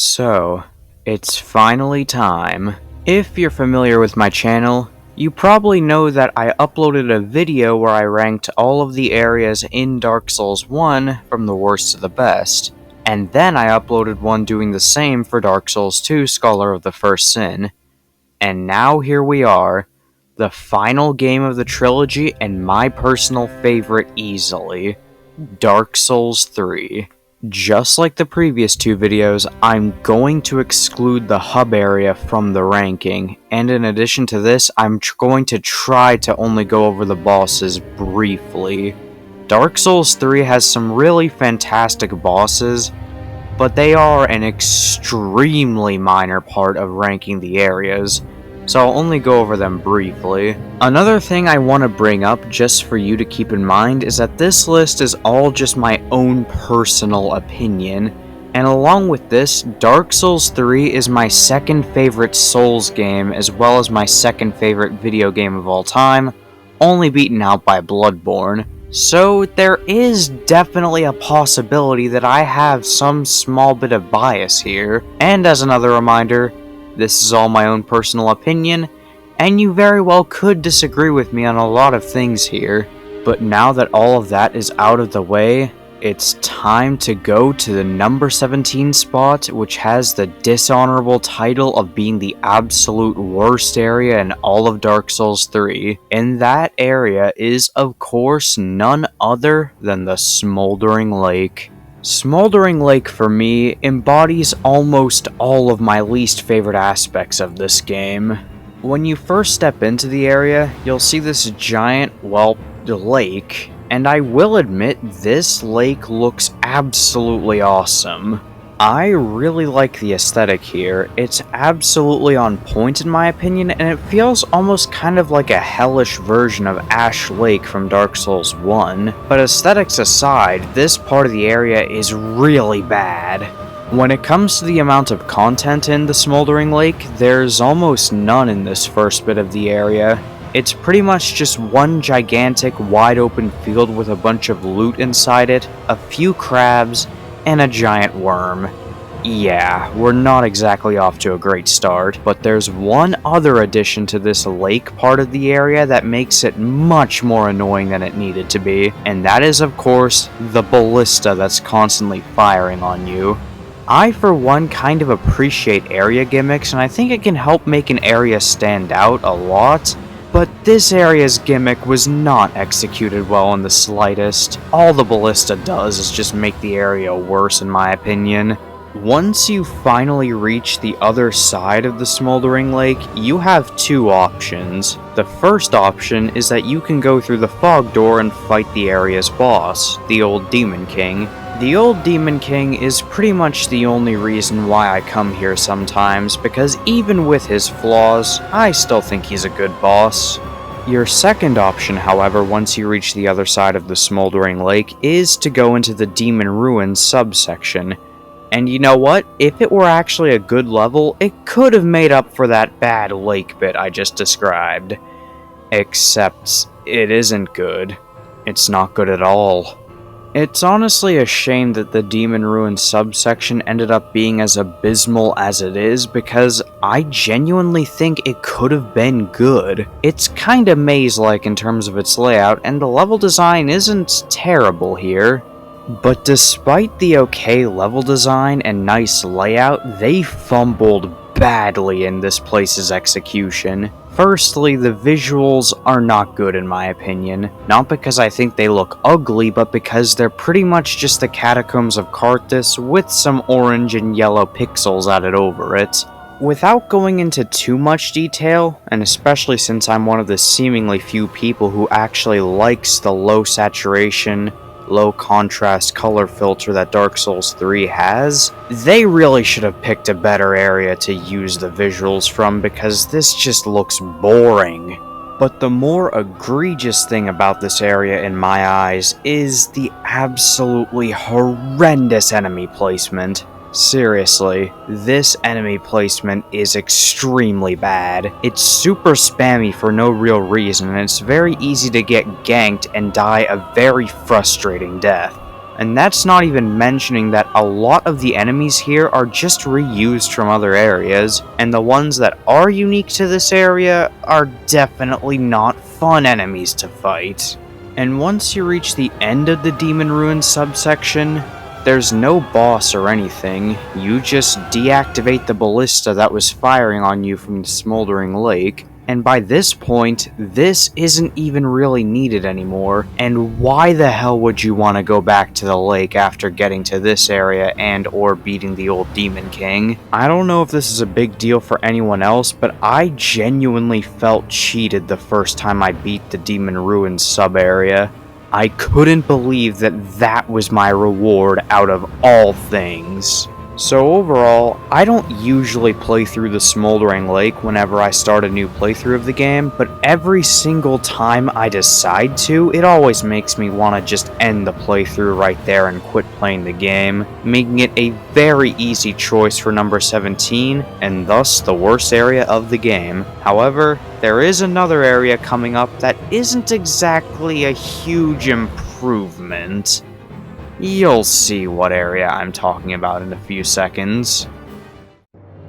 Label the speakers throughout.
Speaker 1: So, it's finally time. If you're familiar with my channel, you probably know that I uploaded a video where I ranked all of the areas in Dark Souls 1 from the worst to the best, and then I uploaded one doing the same for Dark Souls 2 Scholar of the First Sin. And now here we are, the final game of the trilogy and my personal favorite easily, Dark Souls 3. Just like the previous two videos, I'm going to exclude the hub area from the ranking, and in addition to this, I'm going to try to only go over the bosses briefly. Dark Souls 3 has some really fantastic bosses, but they are an extremely minor part of ranking the areas, so I'll only go over them briefly. Another thing I want to bring up just for you to keep in mind is that this list is all just my own personal opinion, and along with this, Dark Souls 3 is my second favorite Souls game as well as my second favorite video game of all time, only beaten out by Bloodborne. So there is definitely a possibility that I have some small bit of bias here, and as another reminder, this is all my own personal opinion, and you very well could disagree with me on a lot of things here. But now that all of that is out of the way, it's time to go to the number 17 spot, which has the dishonorable title of being the absolute worst area in all of Dark Souls 3. And that area is, of course, none other than the Smoldering Lake. Smoldering Lake, for me, embodies almost all of my least favorite aspects of this game. When you first step into the area, you'll see this giant, lake, and I will admit, this lake looks absolutely awesome. I really like the aesthetic here. It's absolutely on point in my opinion, and it feels almost kind of like a hellish version of Ash Lake from Dark Souls 1. But aesthetics aside, this part of the area is really bad. When it comes to the amount of content in the Smoldering Lake, there's almost none in this first bit of the area. It's pretty much just one gigantic, wide open field with a bunch of loot inside it, a few crabs, and a giant worm. Yeah, we're not exactly off to a great start, but there's one other addition to this lake part of the area that makes it much more annoying than it needed to be, and that is, of course, the ballista that's constantly firing on you. I, for one, kind of appreciate area gimmicks, and I think it can help make an area stand out a lot, but this area's gimmick was not executed well in the slightest. All the ballista does is just make the area worse in my opinion. Once you finally reach the other side of the Smoldering Lake, you have two options. The first option is that you can go through the fog door and fight the area's boss, the old Demon King. The old Demon King is pretty much the only reason why I come here sometimes, because even with his flaws, I still think he's a good boss. Your second option, however, once you reach the other side of the Smoldering Lake, is to go into the Demon Ruins subsection. And you know what? If it were actually a good level, it could have made up for that bad lake bit I just described. Except, it isn't good. It's not good at all. It's honestly a shame that the Demon Ruins subsection ended up being as abysmal as it is, because I genuinely think it could have been good. It's kinda maze-like in terms of its layout, and the level design isn't terrible here. But despite the okay level design and nice layout, they fumbled badly in this place's execution. Firstly, the visuals are not good in my opinion, not because I think they look ugly, but because they're pretty much just the catacombs of Carthus with some orange and yellow pixels added over it. Without going into too much detail, and especially since I'm one of the seemingly few people who actually likes the low saturation, low contrast color filter that Dark Souls 3 has, they really should have picked a better area to use the visuals from, because this just looks boring. But the more egregious thing about this area in my eyes is the absolutely horrendous enemy placement. Seriously, this enemy placement is extremely bad. It's super spammy for no real reason, and it's very easy to get ganked and die a very frustrating death. And that's not even mentioning that a lot of the enemies here are just reused from other areas, and the ones that are unique to this area are definitely not fun enemies to fight. And once you reach the end of the Demon Ruins subsection, there's no boss or anything. You just deactivate the ballista that was firing on you from the Smoldering Lake, and by this point, this isn't even really needed anymore. And why the hell would you want to go back to the lake after getting to this area and or beating the old Demon King? I don't know if this is a big deal for anyone else, but I genuinely felt cheated the first time I beat the Demon Ruins sub-area. I couldn't believe that that was my reward out of all things. So overall, I don't usually play through the Smoldering Lake whenever I start a new playthrough of the game, but every single time I decide to, it always makes me want to just end the playthrough right there and quit playing the game, making it a very easy choice for number 17, and thus the worst area of the game. However, there is another area coming up that isn't exactly a huge improvement. You'll see what area I'm talking about in a few seconds.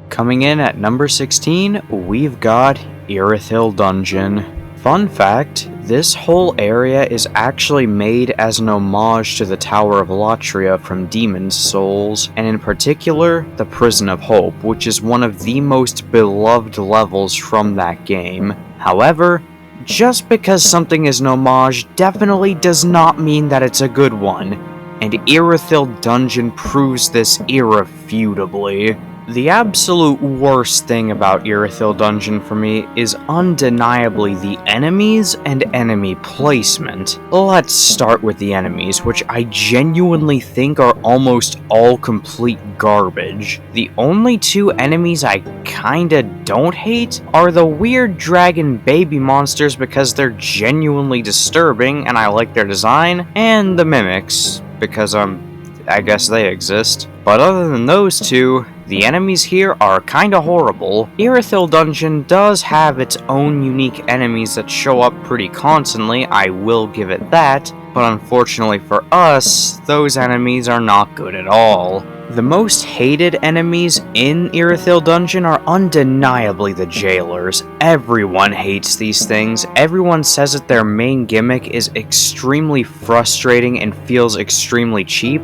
Speaker 1: Coming in at number 16, we've got Irithyll Dungeon. Fun fact, this whole area is actually made as an homage to the Tower of Latria from Demon's Souls, and in particular, the Prison of Hope, which is one of the most beloved levels from that game. However, just because something is an homage definitely does not mean that it's a good one. And Irithyll Dungeon proves this irrefutably. The absolute worst thing about Irithyll Dungeon for me is undeniably the enemies and enemy placement. Let's start with the enemies, which I genuinely think are almost all complete garbage. The only two enemies I kinda don't hate are the weird dragon baby monsters because they're genuinely disturbing and I like their design, and the mimics, because I guess they exist. But other than those two, the enemies here are kinda horrible. Irithyll Dungeon does have its own unique enemies that show up pretty constantly, I will give it that, but unfortunately for us, those enemies are not good at all. The most hated enemies in Irithyll Dungeon are undeniably the jailers. Everyone hates these things. Everyone says that their main gimmick is extremely frustrating and feels extremely cheap.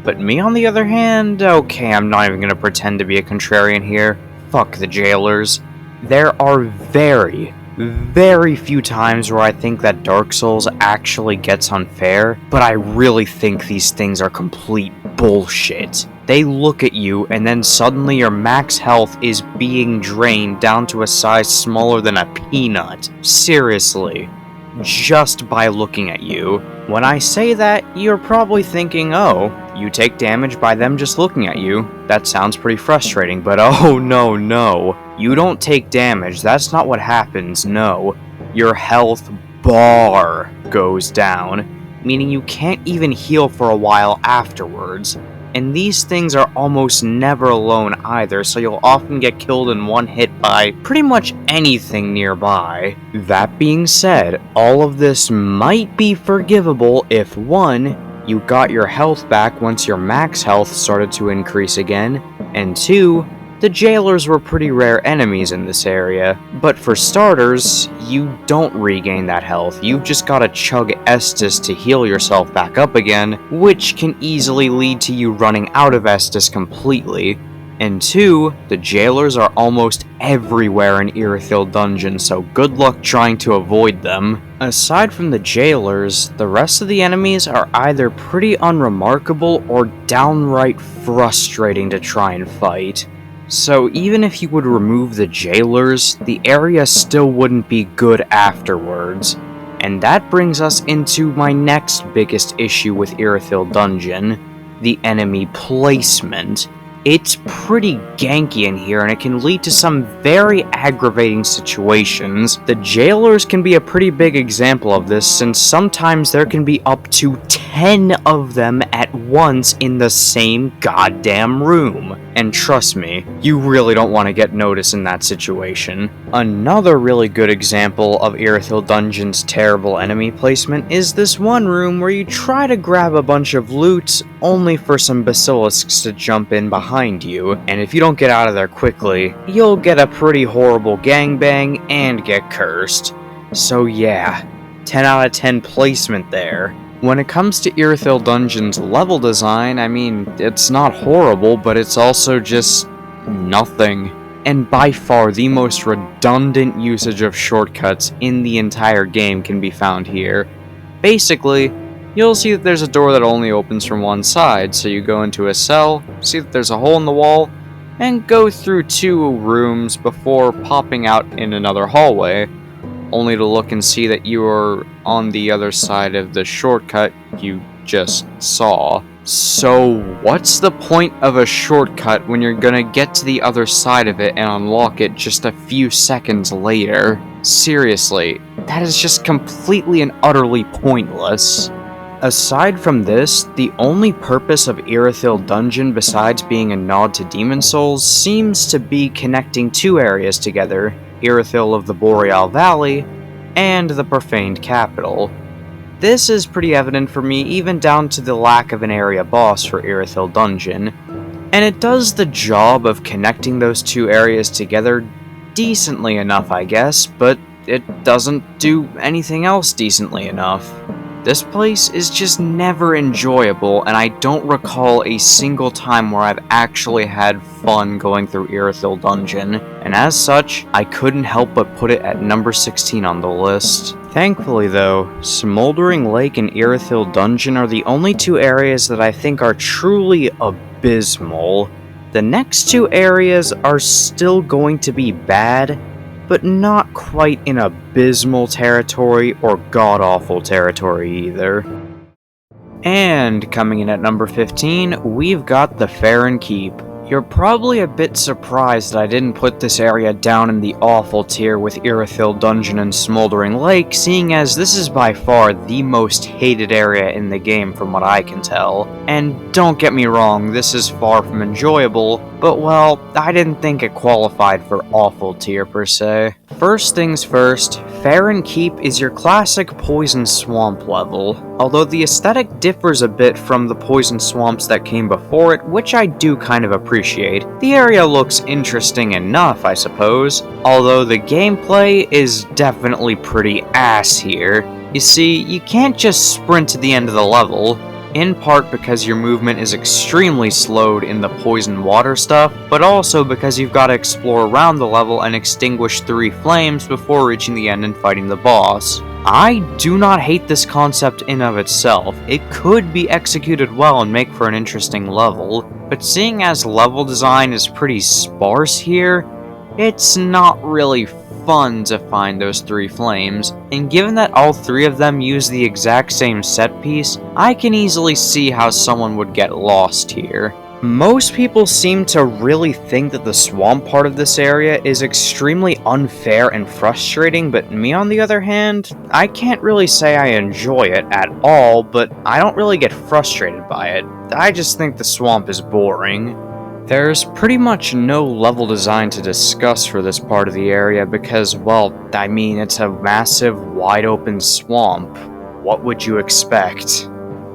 Speaker 1: But me, on the other hand, okay, I'm not even gonna pretend to be a contrarian here. Fuck the jailers. There are very few times where I think that Dark Souls actually gets unfair, but I really think these things are complete bullshit. They look at you, and then suddenly your max health is being drained down to a size smaller than a peanut. Seriously. Just by looking at you. When I say that, you're probably thinking, oh, you take damage by them just looking at you. That sounds pretty frustrating, but oh no. You don't take damage, that's not what happens, no. Your health bar goes down, meaning you can't even heal for a while afterwards. And these things are almost never alone either, so you'll often get killed in one hit by pretty much anything nearby. That being said, all of this might be forgivable if 1, you got your health back once your max health started to increase again, and 2, the jailers were pretty rare enemies in this area. But for starters, you don't regain that health, you've just gotta chug Estus to heal yourself back up again, which can easily lead to you running out of Estus completely. And 2, the jailers are almost everywhere in Irithyll Dungeon, so good luck trying to avoid them. Aside from the jailers, the rest of the enemies are either pretty unremarkable or downright frustrating to try and fight. So even if you would remove the jailers, the area still wouldn't be good afterwards. And that brings us into my next biggest issue with Irithyll Dungeon, the enemy placement. It's pretty ganky in here and it can lead to some very aggravating situations. The jailers can be a pretty big example of this since sometimes there can be up to 10 10 of them at once in the same goddamn room. And trust me, you really don't want to get noticed in that situation. Another really good example of Irithyll Dungeon's terrible enemy placement is this one room where you try to grab a bunch of loot only for some basilisks to jump in behind you, and if you don't get out of there quickly, you'll get a pretty horrible gangbang and get cursed. So yeah, 10 out of 10 placement there. When it comes to Irithyll Dungeon's level design, I mean, it's not horrible, but it's also just nothing. And by far the most redundant usage of shortcuts in the entire game can be found here. Basically, you'll see that there's a door that only opens from one side, so you go into a cell, see that there's a hole in the wall, and go through 2 rooms before popping out in another hallway, only to look and see that you are on the other side of the shortcut you just saw. So what's the point of a shortcut when you're gonna get to the other side of it and unlock it just a few seconds later? Seriously, that is just completely and utterly pointless. Aside from this, the only purpose of Irithyll Dungeon besides being a nod to Demon Souls seems to be connecting 2 areas together, Irithyll of the Boreal Valley and the Profaned Capital. This is pretty evident for me even down to the lack of an area boss for Irithyll Dungeon, and it does the job of connecting those 2 areas together decently enough, I guess, but it doesn't do anything else decently enough. This place is just never enjoyable, and I don't recall a single time where I've actually had fun going through Irithyll Dungeon, and as such, I couldn't help but put it at number 16 on the list. Thankfully though, Smoldering Lake and Irithyll Dungeon are the only 2 areas that I think are truly abysmal. The next 2 areas are still going to be bad, but not quite in abysmal territory or god-awful territory either. And coming in at number 15, we've got the Farron Keep. You're probably a bit surprised that I didn't put this area down in the awful tier with Irithyll Dungeon and Smoldering Lake, seeing as this is by far the most hated area in the game from what I can tell. And don't get me wrong, this is far from enjoyable, but well, I didn't think it qualified for awful tier per se. First things first, Farron Keep is your classic Poison Swamp level. Although the aesthetic differs a bit from the Poison Swamps that came before it, which I do kind of appreciate, the area looks interesting enough, I suppose, although the gameplay is definitely pretty ass here. You see, you can't just sprint to the end of the level, in part because your movement is extremely slowed in the poison water stuff, but also because you've got to explore around the level and extinguish 3 flames before reaching the end and fighting the boss. I do not hate this concept in of itself. It could be executed well and make for an interesting level, but seeing as level design is pretty sparse here, it's not really fun to find those 3 flames, and given that all 3 of them use the exact same set piece, I can easily see how someone would get lost here. Most people seem to really think that the swamp part of this area is extremely unfair and frustrating, but me on the other hand, I can't really say I enjoy it at all, but I don't really get frustrated by it. I just think the swamp is boring. There's pretty much no level design to discuss for this part of the area because, well, I mean, it's a massive, wide-open swamp. What would you expect?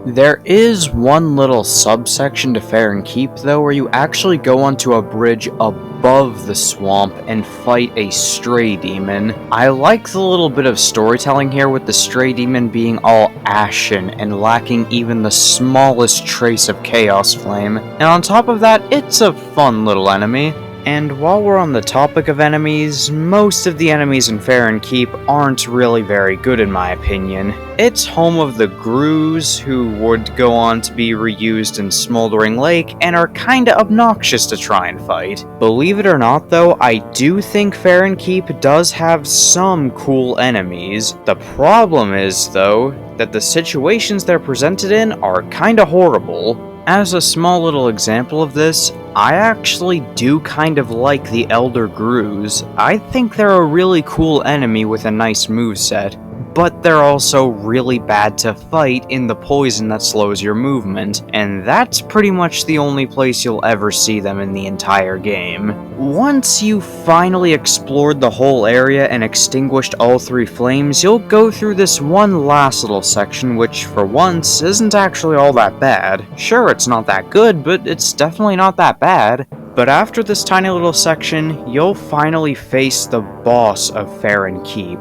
Speaker 1: There is one little subsection to Farron Keep, though, where you actually go onto a bridge above the swamp and fight a stray demon. I like the little bit of storytelling here with the stray demon being all ashen and lacking even the smallest trace of Chaos Flame. And on top of that, it's a fun little enemy. And while we're on the topic of enemies, most of the enemies in Farron Keep aren't really very good in my opinion. It's home of the Grues, who would go on to be reused in Smoldering Lake and are kinda obnoxious to try and fight. Believe it or not though, I do think Farron Keep does have some cool enemies. The problem is though, that the situations they're presented in are kinda horrible. As a small little example of this, I actually do kind of like the Elder Grues. I think they're a really cool enemy with a nice moveset, but they're also really bad to fight in the poison that slows your movement, and that's pretty much the only place you'll ever see them in the entire game. Once you finally explored the whole area and extinguished all 3 flames, you'll go through this one last little section, which for once isn't actually all that bad. Sure, it's not that good, but it's definitely not that bad. But after this tiny little section, you'll finally face the boss of Farron Keep,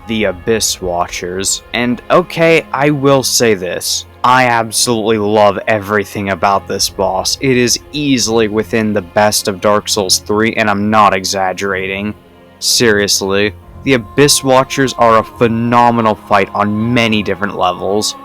Speaker 1: the Abyss Watchers. And okay, I will say this. I absolutely love everything about this boss. It is easily within the best of Dark Souls 3, and I'm not exaggerating. Seriously, the Abyss Watchers are a phenomenal fight on many different levels.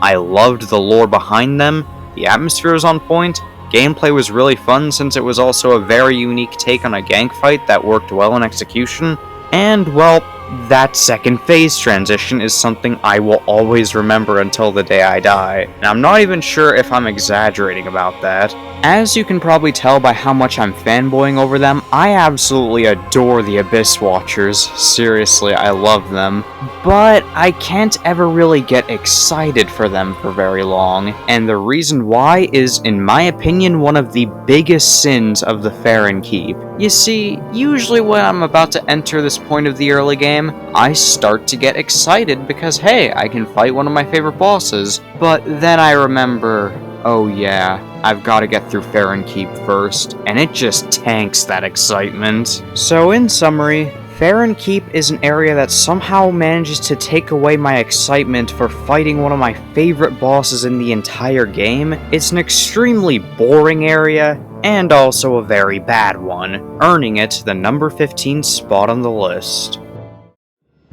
Speaker 1: I loved the lore behind them, the atmosphere was on point, gameplay was really fun since it was also a very unique take on a gank fight that worked well in execution, and, well, that second phase transition is something I will always remember until the day I die, and I'm not even sure if I'm exaggerating about that. As you can probably tell by how much I'm fanboying over them, I absolutely adore the Abyss Watchers. Seriously, I love them. But I can't ever really get excited for them for very long, and the reason why is, in my opinion, one of the biggest sins of the Farron Keep. You see, usually when I'm about to enter this point of the early game, I start to get excited because hey, I can fight one of my favorite bosses. But then I remember, oh yeah, I've got to get through Farron Keep first, and it just tanks that excitement. So in summary, Farron Keep is an area that somehow manages to take away my excitement for fighting one of my favorite bosses in the entire game. It's an extremely boring area, and also a very bad one, earning it the number 15 spot on the list.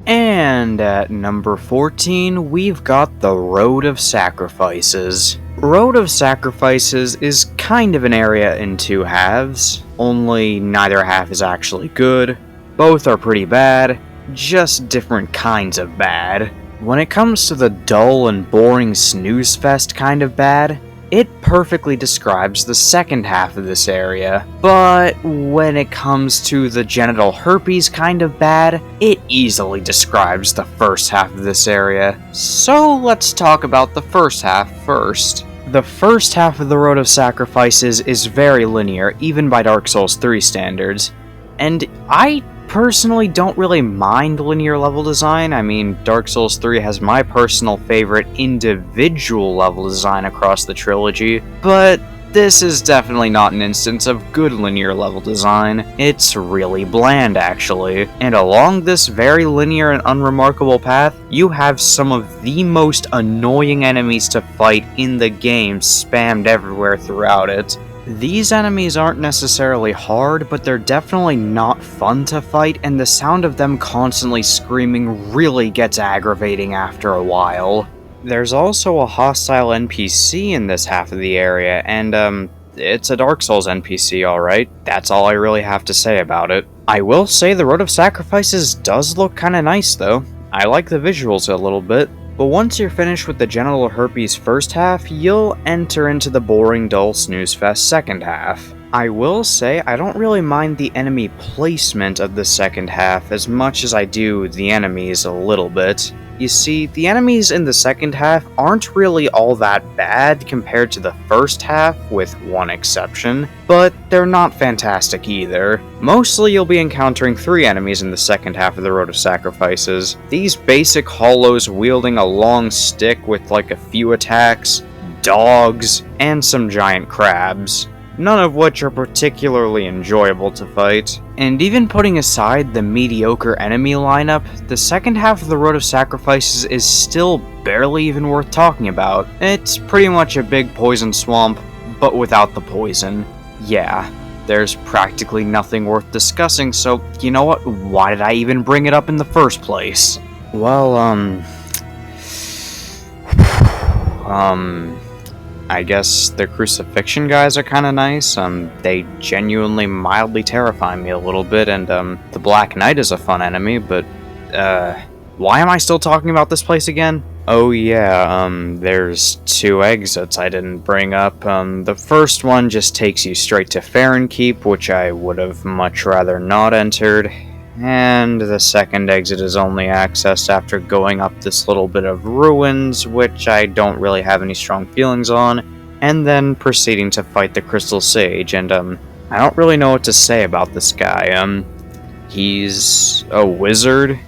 Speaker 1: And at number 14, we've got the Road of Sacrifices. Road of Sacrifices is kind of an area in 2 halves, only neither half is actually good. Both are pretty bad, just different kinds of bad. When it comes to the dull and boring snooze fest kind of bad, it perfectly describes the second half of this area. But when it comes to the genital herpes kind of bad, it easily describes the first half of this area. So let's talk about the first half first. The first half of the Road of Sacrifices is very linear, even by Dark Souls 3 standards. And I personally don't really mind linear level design. I mean, Dark Souls 3 has my personal favorite individual level design across the trilogy, but this is definitely not an instance of good linear level design. It's really bland, actually. And along this very linear and unremarkable path, you have some of the most annoying enemies to fight in the game spammed everywhere throughout it. These enemies aren't necessarily hard, but they're definitely not fun to fight, and the sound of them constantly screaming really gets aggravating after a while. There's also a hostile NPC in this half of the area, and it's a Dark Souls NPC, alright. That's all I really have to say about it. I will say the Road of Sacrifices does look kinda nice, though. I like the visuals a little bit. But once you're finished with the genital herpes first half, you'll enter into the boring, dull snooze fest second half. I will say I don't really mind the enemy placement of the second half as much as I do the enemies a little bit. You see, the enemies in the second half aren't really all that bad compared to the first half, with one exception, but they're not fantastic either. Mostly you'll be encountering 3 enemies in the second half of the Road of Sacrifices. These basic hollows wielding a long stick with like a few attacks, dogs, and some giant crabs. None of which are particularly enjoyable to fight. And even putting aside the mediocre enemy lineup, the second half of the Road of Sacrifices is still barely even worth talking about. It's pretty much a big poison swamp, but without the poison. Yeah, there's practically nothing worth discussing, so you know what? Why did I even bring it up in the first place? Well, I guess the crucifixion guys are kinda nice. They genuinely mildly terrify me a little bit, and the Black Knight is a fun enemy, but why am I still talking about this place again? Oh yeah, there's 2 exits I didn't bring up. The first one just takes you straight to Farron Keep, which I would have much rather not entered. and the second exit is only accessed after going up this little bit of ruins, which I don't really have any strong feelings on, and then proceeding to fight the Crystal Sage, and I don't really know what to say about this guy. He's a wizard,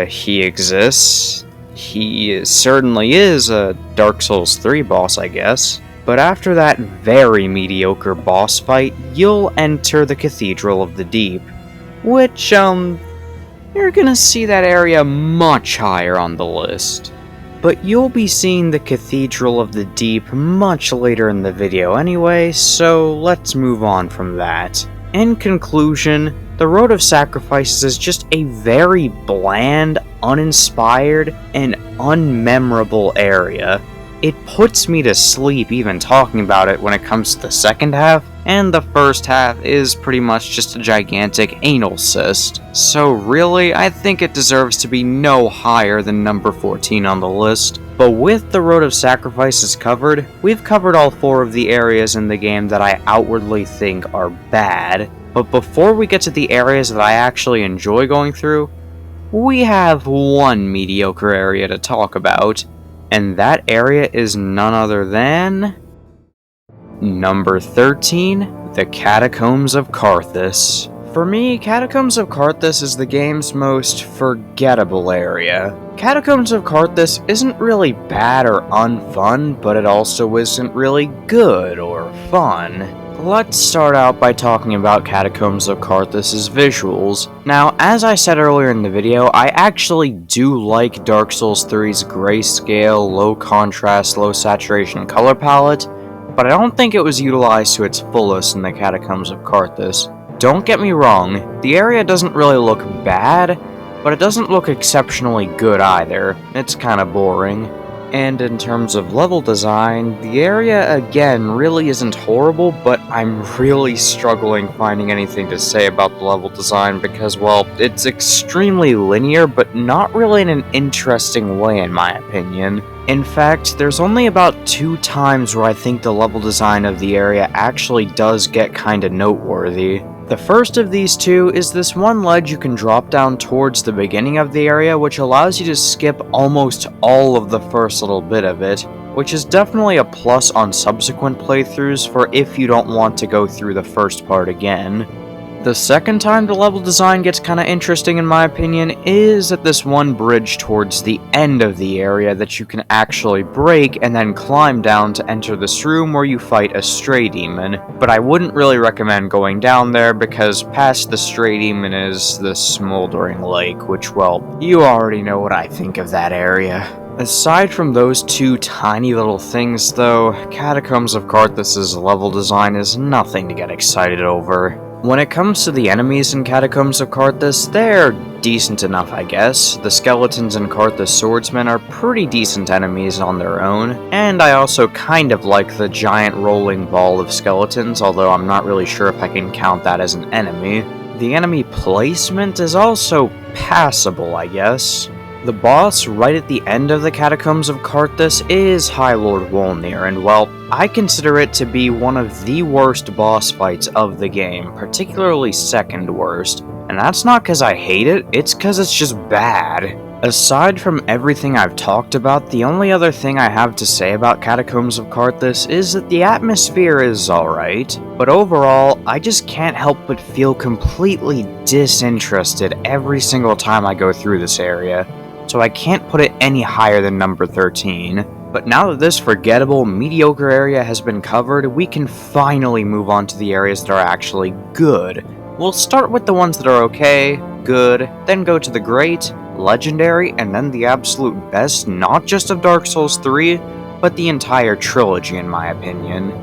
Speaker 1: he exists, he certainly is a Dark Souls 3 boss, I guess. But after that very mediocre boss fight, you'll enter the Cathedral of the Deep, which, you're gonna see that area much higher on the list. But you'll be seeing the Cathedral of the Deep much later in the video anyway, so let's move on from that. In conclusion, the Road of Sacrifices is just a very bland, uninspired, and unmemorable area. It puts me to sleep even talking about it when it comes to the second half, and the first half is pretty much just a gigantic anal cyst. So really, I think it deserves to be no higher than number 14 on the list. But with the Road of Sacrifices covered, we've covered all 4 of the areas in the game that I outwardly think are bad. But before we get to the areas that I actually enjoy going through, we have one mediocre area to talk about. And that area is none other than number 13, the Catacombs of Carthus. For me, Catacombs of Carthus is the game's most forgettable area. Catacombs of Carthus isn't really bad or unfun, but it also isn't really good or fun. Let's start out by talking about Catacombs of Carthus' visuals. Now, as I said earlier in the video, I actually do like Dark Souls 3's grayscale, low contrast, low saturation color palette, but I don't think it was utilized to its fullest in the Catacombs of Carthus. Don't get me wrong, the area doesn't really look bad, but it doesn't look exceptionally good either. It's kinda boring. And in terms of level design, the area again really isn't horrible, but I'm really struggling finding anything to say about the level design because, well, it's extremely linear, but not really in an interesting way in my opinion. In fact, there's only about 2 times where I think the level design of the area actually does get kinda noteworthy. The first of these 2 is this one ledge you can drop down towards the beginning of the area, which allows you to skip almost all of the first little bit of it, which is definitely a plus on subsequent playthroughs for if you don't want to go through the first part again. The second time the level design gets kinda interesting in my opinion is at this one bridge towards the end of the area that you can actually break and then climb down to enter this room where you fight a stray demon, but I wouldn't really recommend going down there because past the stray demon is the smoldering lake, which, well, you already know what I think of that area. Aside from those 2 tiny little things though, Catacombs of Carthus' level design is nothing to get excited over. When it comes to the enemies in Catacombs of Carthus, they're decent enough, I guess. The skeletons and Carthus swordsmen are pretty decent enemies on their own, and I also kind of like the giant rolling ball of skeletons, although I'm not really sure if I can count that as an enemy. The enemy placement is also passable, I guess. The boss right at the end of the Catacombs of Carthus is High Lord Wolnir, and well, I consider it to be one of the worst boss fights of the game, particularly second worst. And that's not because I hate it, it's because it's just bad. Aside from everything I've talked about, the only other thing I have to say about Catacombs of Carthus is that the atmosphere is alright, but overall, I just can't help but feel completely disinterested every single time I go through this area. So I can't put it any higher than number 13. But now that this forgettable, mediocre area has been covered, we can finally move on to the areas that are actually good. We'll start with the ones that are okay, good, then go to the great, legendary, and then the absolute best, not just of Dark Souls 3, but the entire trilogy in my opinion.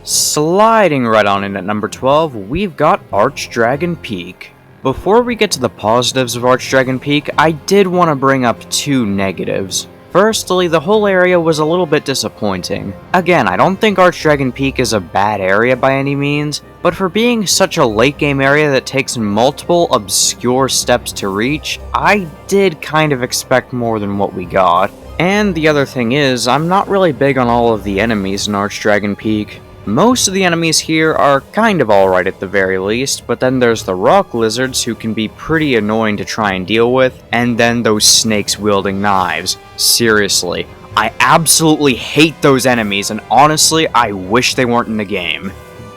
Speaker 1: Sliding right on in at number 12, we've got Archdragon Peak. Before we get to the positives of Archdragon Peak, I did want to bring up 2 negatives. Firstly, the whole area was a little bit disappointing. Again, I don't think Archdragon Peak is a bad area by any means, but for being such a late game area that takes multiple obscure steps to reach, I did kind of expect more than what we got. And the other thing is, I'm not really big on all of the enemies in Archdragon Peak. Most of the enemies here are kind of alright at the very least, but then there's the rock lizards who can be pretty annoying to try and deal with, and then those snakes wielding knives. Seriously, I absolutely hate those enemies, and honestly, I wish they weren't in the game.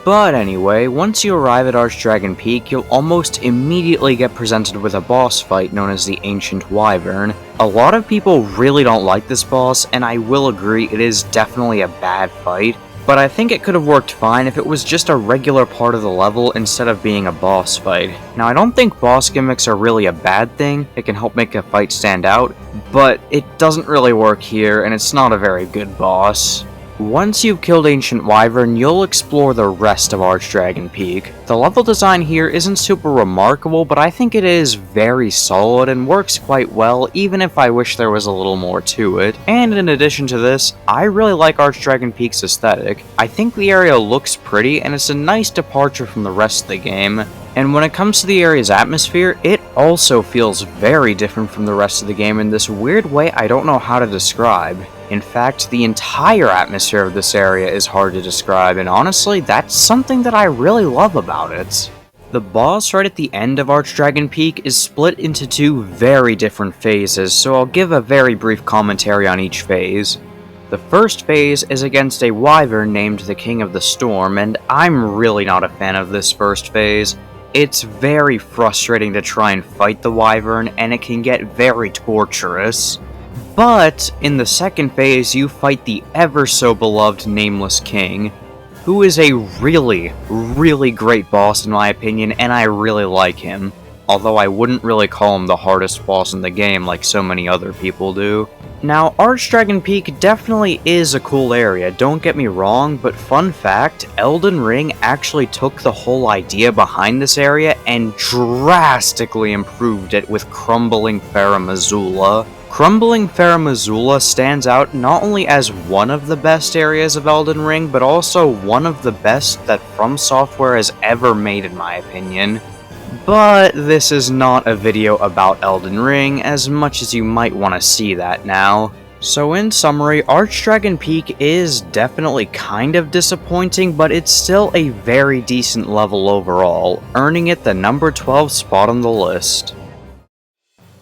Speaker 1: But anyway, once you arrive at Archdragon Peak, you'll almost immediately get presented with a boss fight known as the Ancient Wyvern. A lot of people really don't like this boss, and I will agree it is definitely a bad fight, but I think it could have worked fine if it was just a regular part of the level instead of being a boss fight. Now, I don't think boss gimmicks are really a bad thing, it can help make a fight stand out, but it doesn't really work here, and it's not a very good boss. Once you've killed Ancient Wyvern, you'll explore the rest of Archdragon Peak. The level design here isn't super remarkable, but I think it is very solid and works quite well, even if I wish there was a little more to it. And in addition to this, I really like Archdragon Peak's aesthetic. I think the area looks pretty, and it's a nice departure from the rest of the game. And when it comes to the area's atmosphere, it also feels very different from the rest of the game in this weird way I don't know how to describe. In fact, the entire atmosphere of this area is hard to describe, and honestly, that's something that I really love about it. The boss right at the end of Archdragon Peak is split into two very different phases, so I'll give a very brief commentary on each phase. The first phase is against a wyvern named the King of the Storm, and I'm really not a fan of this first phase. It's very frustrating to try and fight the wyvern, and it can get very torturous. But in the second phase, you fight the ever so beloved Nameless King, who is a really, really great boss in my opinion, and I really like him. Although I wouldn't really call him the hardest boss in the game like so many other people do. Now, Archdragon Peak definitely is a cool area, don't get me wrong, but fun fact, Elden Ring actually took the whole idea behind this area and drastically improved it with Crumbling Farum Azula. Crumbling Farum Azula stands out not only as one of the best areas of Elden Ring, but also one of the best that From Software has ever made in my opinion. But this is not a video about Elden Ring, as much as you might want to see that now. So in summary, Archdragon Peak is definitely kind of disappointing, but it's still a very decent level overall, earning it the number 12 spot on the list.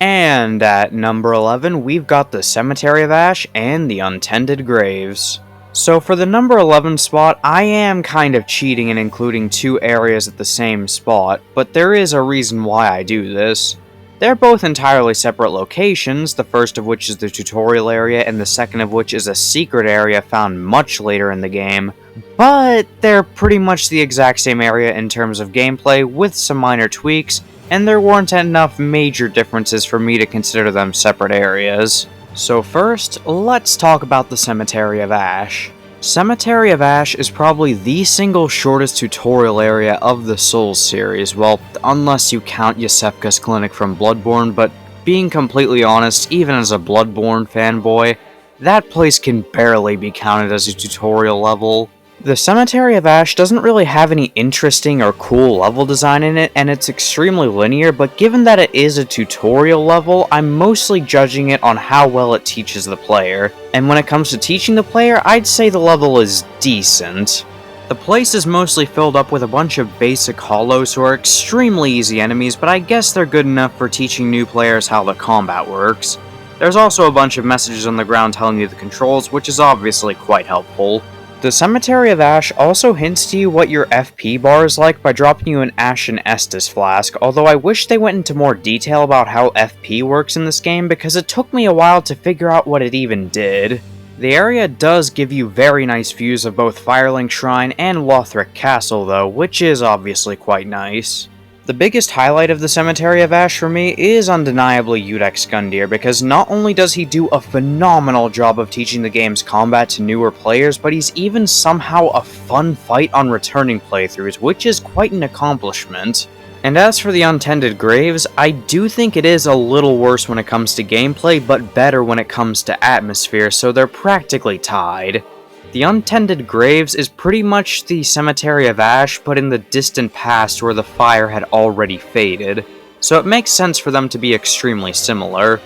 Speaker 1: And at number 11, we've got the Cemetery of Ash and the Untended Graves. So for the number 11 spot, I am kind of cheating and including two areas at the same spot, but there is a reason why I do this. They're both entirely separate locations, the first of which is the tutorial area and the second of which is a secret area found much later in the game, but they're pretty much the exact same area in terms of gameplay with some minor tweaks, and there weren't enough major differences for me to consider them separate areas. So first, let's talk about the Cemetery of Ash. Cemetery of Ash is probably the single shortest tutorial area of the Souls series, well, unless you count Iosefka's Clinic from Bloodborne, but being completely honest, even as a Bloodborne fanboy, that place can barely be counted as a tutorial level. The Cemetery of Ash doesn't really have any interesting or cool level design in it, and it's extremely linear, but given that it is a tutorial level, I'm mostly judging it on how well it teaches the player. And when it comes to teaching the player, I'd say the level is decent. The place is mostly filled up with a bunch of basic hollows who are extremely easy enemies, but I guess they're good enough for teaching new players how the combat works. There's also a bunch of messages on the ground telling you the controls, which is obviously quite helpful. The Cemetery of Ash also hints to you what your FP bar is like by dropping you an Ashen Estus flask, although I wish they went into more detail about how FP works in this game because it took me a while to figure out what it even did. The area does give you very nice views of both Firelink Shrine and Lothric Castle though, which is obviously quite nice. The biggest highlight of the Cemetery of Ash for me is undeniably Udex Gundyr, because not only does he do a phenomenal job of teaching the game's combat to newer players, but he's even somehow a fun fight on returning playthroughs, which is quite an accomplishment. And as for the Untended Graves, I do think it is a little worse when it comes to gameplay, but better when it comes to atmosphere, so they're practically tied. The Untended Graves is pretty much the Cemetery of Ash, but in the distant past where the fire had already faded, so it makes sense for them to be extremely similar.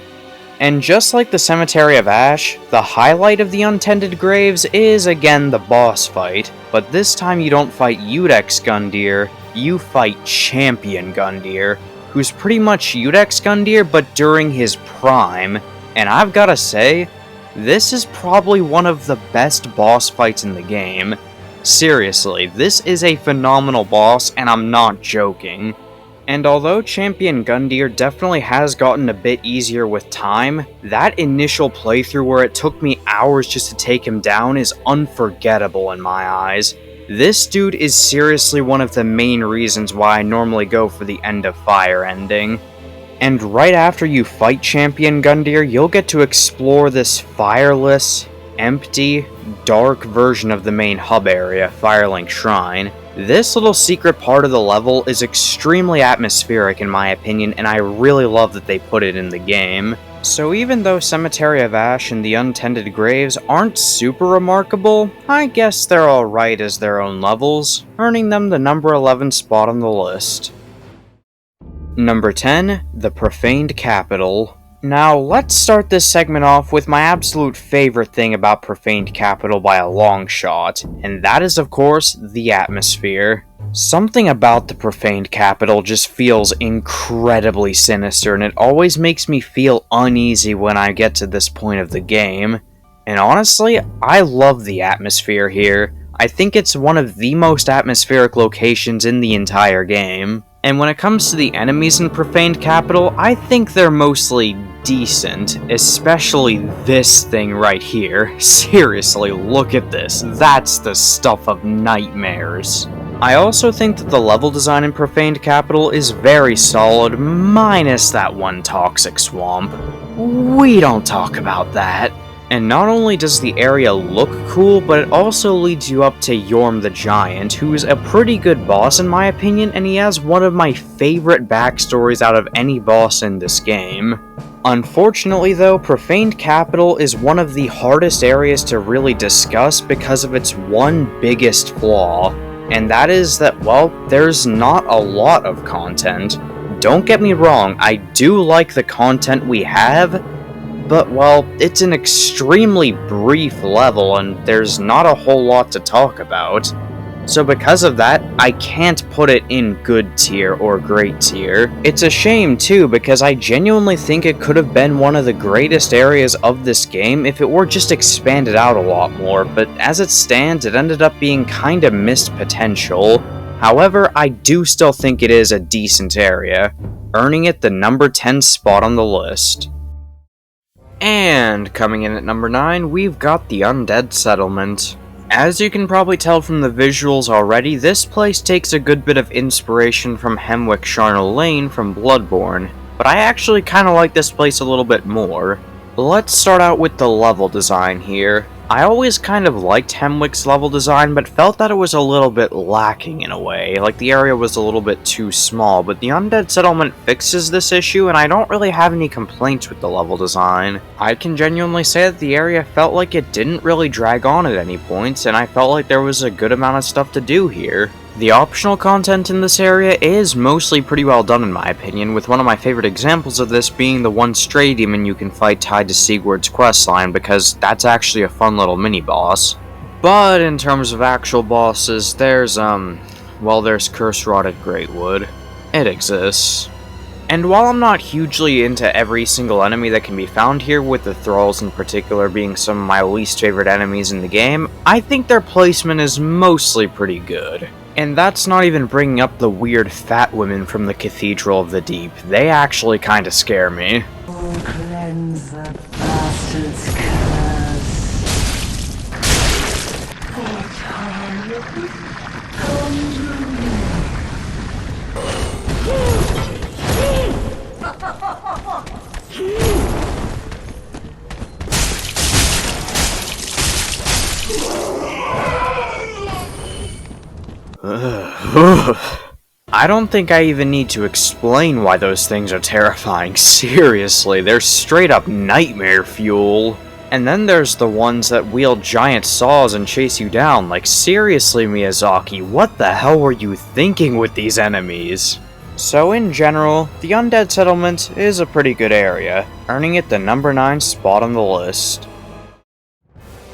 Speaker 1: And just like the Cemetery of Ash, the highlight of the Untended Graves is again the boss fight, but this time you don't fight Udex Gundyr, you fight Champion Gundyr, who's pretty much Udex Gundyr but during his prime, and I've gotta say, this is probably one of the best boss fights in the game. Seriously, this is a phenomenal boss, and I'm not joking. And although Champion Gundyr definitely has gotten a bit easier with time, that initial playthrough where it took me hours just to take him down is unforgettable in my eyes. This dude is seriously one of the main reasons why I normally go for the End of Fire ending. And right after you fight Champion Gundyr, you'll get to explore this fireless, empty, dark version of the main hub area, Firelink Shrine. This little secret part of the level is extremely atmospheric in my opinion, and I really love that they put it in the game. So even though Cemetery of Ash and the Untended Graves aren't super remarkable, I guess they're alright as their own levels, earning them the number 11 spot on the list. Number 10, the Profaned Capital. Now, let's start this segment off with my absolute favorite thing about Profaned Capital by a long shot, and that is, of course, the atmosphere. Something about the Profaned Capital just feels incredibly sinister, and it always makes me feel uneasy when I get to this point of the game. And honestly, I love the atmosphere here. I think it's one of the most atmospheric locations in the entire game. And when it comes to the enemies in Profaned Capital, I think they're mostly decent, especially this thing right here. Seriously, look at this. That's the stuff of nightmares. I also think that the level design in Profaned Capital is very solid, minus that one toxic swamp. We don't talk about that. And not only does the area look cool, but it also leads you up to Yorm the Giant, who's a pretty good boss in my opinion, and he has one of my favorite backstories out of any boss in this game. Unfortunately though, Profaned Capital is one of the hardest areas to really discuss because of its one biggest flaw, and that is that, well, there's not a lot of content. Don't get me wrong, I do like the content we have, but, well, it's an extremely brief level and there's not a whole lot to talk about. So because of that, I can't put it in good tier or great tier. It's a shame too, because I genuinely think it could have been one of the greatest areas of this game if it were just expanded out a lot more, but as it stands, it ended up being kinda missed potential. However, I do still think it is a decent area, earning it the number 10 spot on the list. And coming in at number 9, we've got the Undead Settlement. As you can probably tell from the visuals already, this place takes a good bit of inspiration from Hemwick Charnel Lane from Bloodborne, but I actually kinda like this place a little bit more. Let's start out with the level design here. I always kind of liked Hemwick's level design, but felt that it was a little bit lacking in a way, like the area was a little bit too small, but the Undead Settlement fixes this issue, and I don't really have any complaints with the level design. I can genuinely say that the area felt like it didn't really drag on at any points, and I felt like there was a good amount of stuff to do here. The optional content in this area is mostly pretty well done in my opinion, with one of my favorite examples of this being the one stray demon you can fight tied to Sigurd's questline, because that's actually a fun little mini-boss. But in terms of actual bosses, there's Curse Rotted Greatwood. It exists. And while I'm not hugely into every single enemy that can be found here, with the Thralls in particular being some of my least favorite enemies in the game, I think their placement is mostly pretty good. And that's not even bringing up the weird fat women from the Cathedral of the Deep. They actually kinda scare me.
Speaker 2: Cleanse the bastard's
Speaker 1: I don't think I even need to explain why those things are terrifying. Seriously, they're straight up nightmare fuel. And then there's the ones that wield giant saws and chase you down. Like, seriously, Miyazaki, what the hell were you thinking with these enemies? So in general, the Undead Settlement is a pretty good area, earning it the number 9 spot on the list.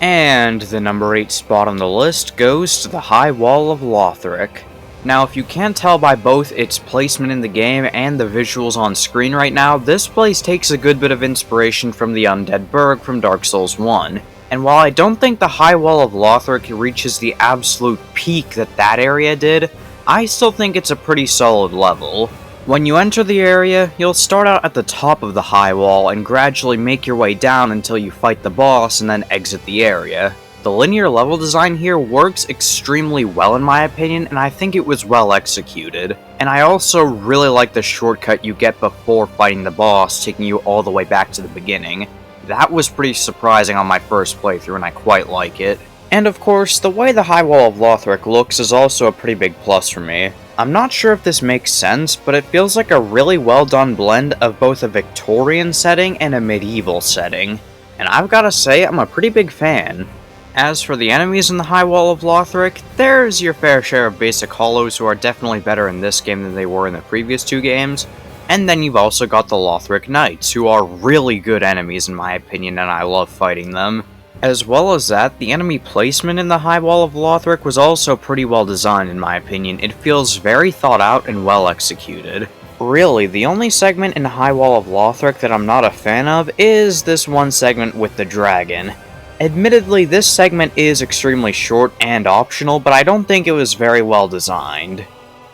Speaker 1: And the number 8 spot on the list goes to the High Wall of Lothric. Now, if you can't tell by both its placement in the game and the visuals on screen right now, this place takes a good bit of inspiration from the Undead Burg from Dark Souls 1. And while I don't think the High Wall of Lothric reaches the absolute peak that area did, I still think it's a pretty solid level. When you enter the area, you'll start out at the top of the high wall and gradually make your way down until you fight the boss and then exit the area. The linear level design here works extremely well in my opinion, and I think it was well executed. And I also really like the shortcut you get before fighting the boss, taking you all the way back to the beginning. That was pretty surprising on my first playthrough, and I quite like it. And of course, the way the High Wall of Lothric looks is also a pretty big plus for me. I'm not sure if this makes sense, but it feels like a really well done blend of both a Victorian setting and a medieval setting. And I've gotta say, I'm a pretty big fan. As for the enemies in the High Wall of Lothric, there's your fair share of basic hollows who are definitely better in this game than they were in the previous two games. And then you've also got the Lothric Knights, who are really good enemies in my opinion, and I love fighting them. As well as that, the enemy placement in the High Wall of Lothric was also pretty well designed in my opinion. It feels very thought out and well executed. Really, the only segment in High Wall of Lothric that I'm not a fan of is this one segment with the dragon. Admittedly, this segment is extremely short and optional, but I don't think it was very well designed.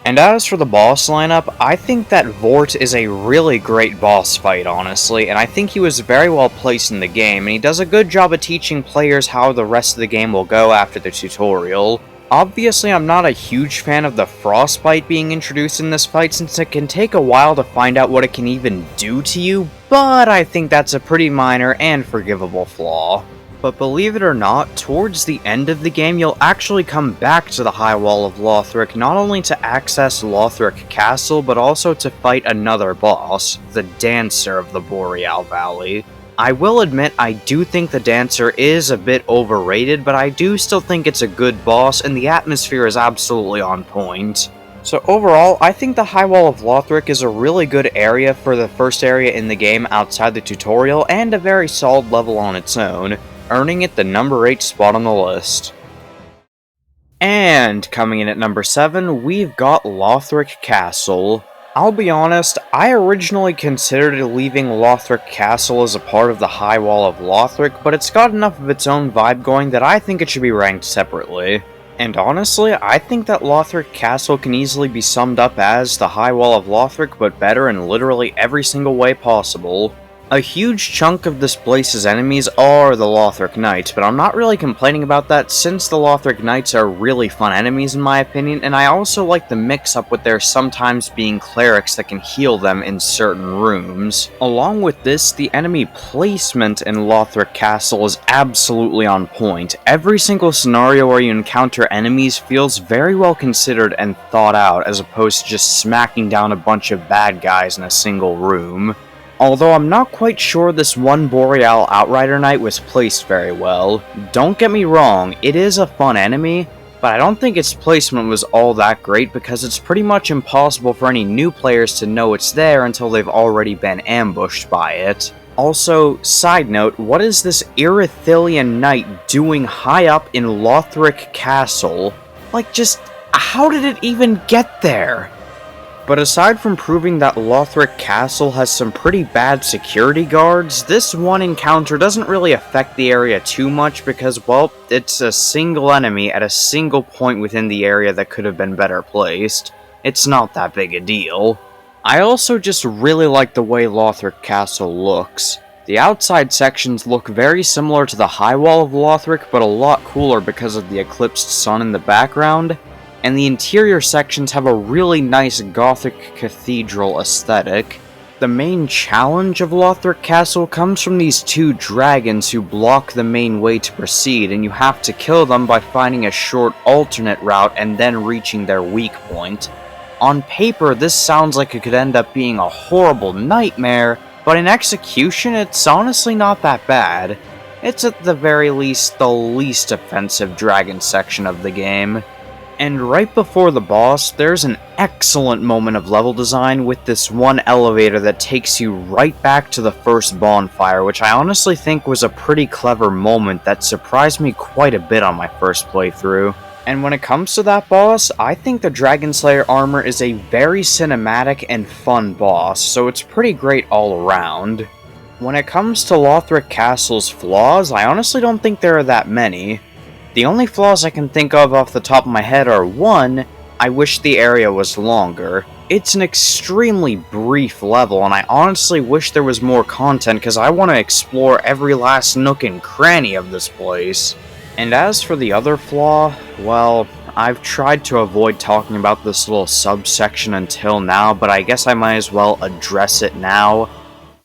Speaker 1: And as for the boss lineup, I think that Vort is a really great boss fight, honestly, and I think he was very well placed in the game, and he does a good job of teaching players how the rest of the game will go after the tutorial. Obviously, I'm not a huge fan of the Frostbite being introduced in this fight, since it can take a while to find out what it can even do to you, but I think that's a pretty minor and forgivable flaw. But believe it or not, towards the end of the game, you'll actually come back to the High Wall of Lothric, not only to access Lothric Castle, but also to fight another boss, the Dancer of the Boreal Valley. I will admit, I do think the Dancer is a bit overrated, but I do still think it's a good boss, and the atmosphere is absolutely on point. So overall, I think the High Wall of Lothric is a really good area for the first area in the game outside the tutorial, and a very solid level on its own, earning it the number 8 spot on the list. And coming in at number 7, we've got Lothric Castle. I'll be honest, I originally considered leaving Lothric Castle as a part of the High Wall of Lothric, but it's got enough of its own vibe going that I think it should be ranked separately. And honestly, I think that Lothric Castle can easily be summed up as the High Wall of Lothric, but better in literally every single way possible. A huge chunk of this place's enemies are the Lothric Knights, but I'm not really complaining about that since the Lothric Knights are really fun enemies in my opinion, and I also like the mix-up with there sometimes being clerics that can heal them in certain rooms. Along with this, the enemy placement in Lothric Castle is absolutely on point. Every single scenario where you encounter enemies feels very well considered and thought out, as opposed to just smacking down a bunch of bad guys in a single room. Although I'm not quite sure this one Boreal Outrider Knight was placed very well. Don't get me wrong, it is a fun enemy, but I don't think its placement was all that great because it's pretty much impossible for any new players to know it's there until they've already been ambushed by it. Also, side note, what is this Irithilian Knight doing high up in Lothric Castle? Like, just, how did it even get there? But aside from proving that Lothric Castle has some pretty bad security guards, this one encounter doesn't really affect the area too much because, well, it's a single enemy at a single point within the area that could have been better placed. It's not that big a deal. I also just really like the way Lothric Castle looks. The outside sections look very similar to the High Wall of Lothric, but a lot cooler because of the eclipsed sun in the background. And the interior sections have a really nice Gothic cathedral aesthetic. The main challenge of Lothric Castle comes from these two dragons who block the main way to proceed, and you have to kill them by finding a short alternate route and then reaching their weak point. On paper, this sounds like it could end up being a horrible nightmare, but in execution, it's honestly not that bad. It's at the very least the least offensive dragon section of the game. And right before the boss, there's an excellent moment of level design with this one elevator that takes you right back to the first bonfire, which I honestly think was a pretty clever moment that surprised me quite a bit on my first playthrough. And when it comes to that boss, I think the Dragon Slayer armor is a very cinematic and fun boss, so it's pretty great all around. When it comes to Lothric Castle's flaws, I honestly don't think there are that many. The only flaws I can think of off the top of my head are 1, I wish the area was longer. It's an extremely brief level, and I honestly wish there was more content because I want to explore every last nook and cranny of this place. And as for the other flaw, well, I've tried to avoid talking about this little subsection until now, but I guess I might as well address it now.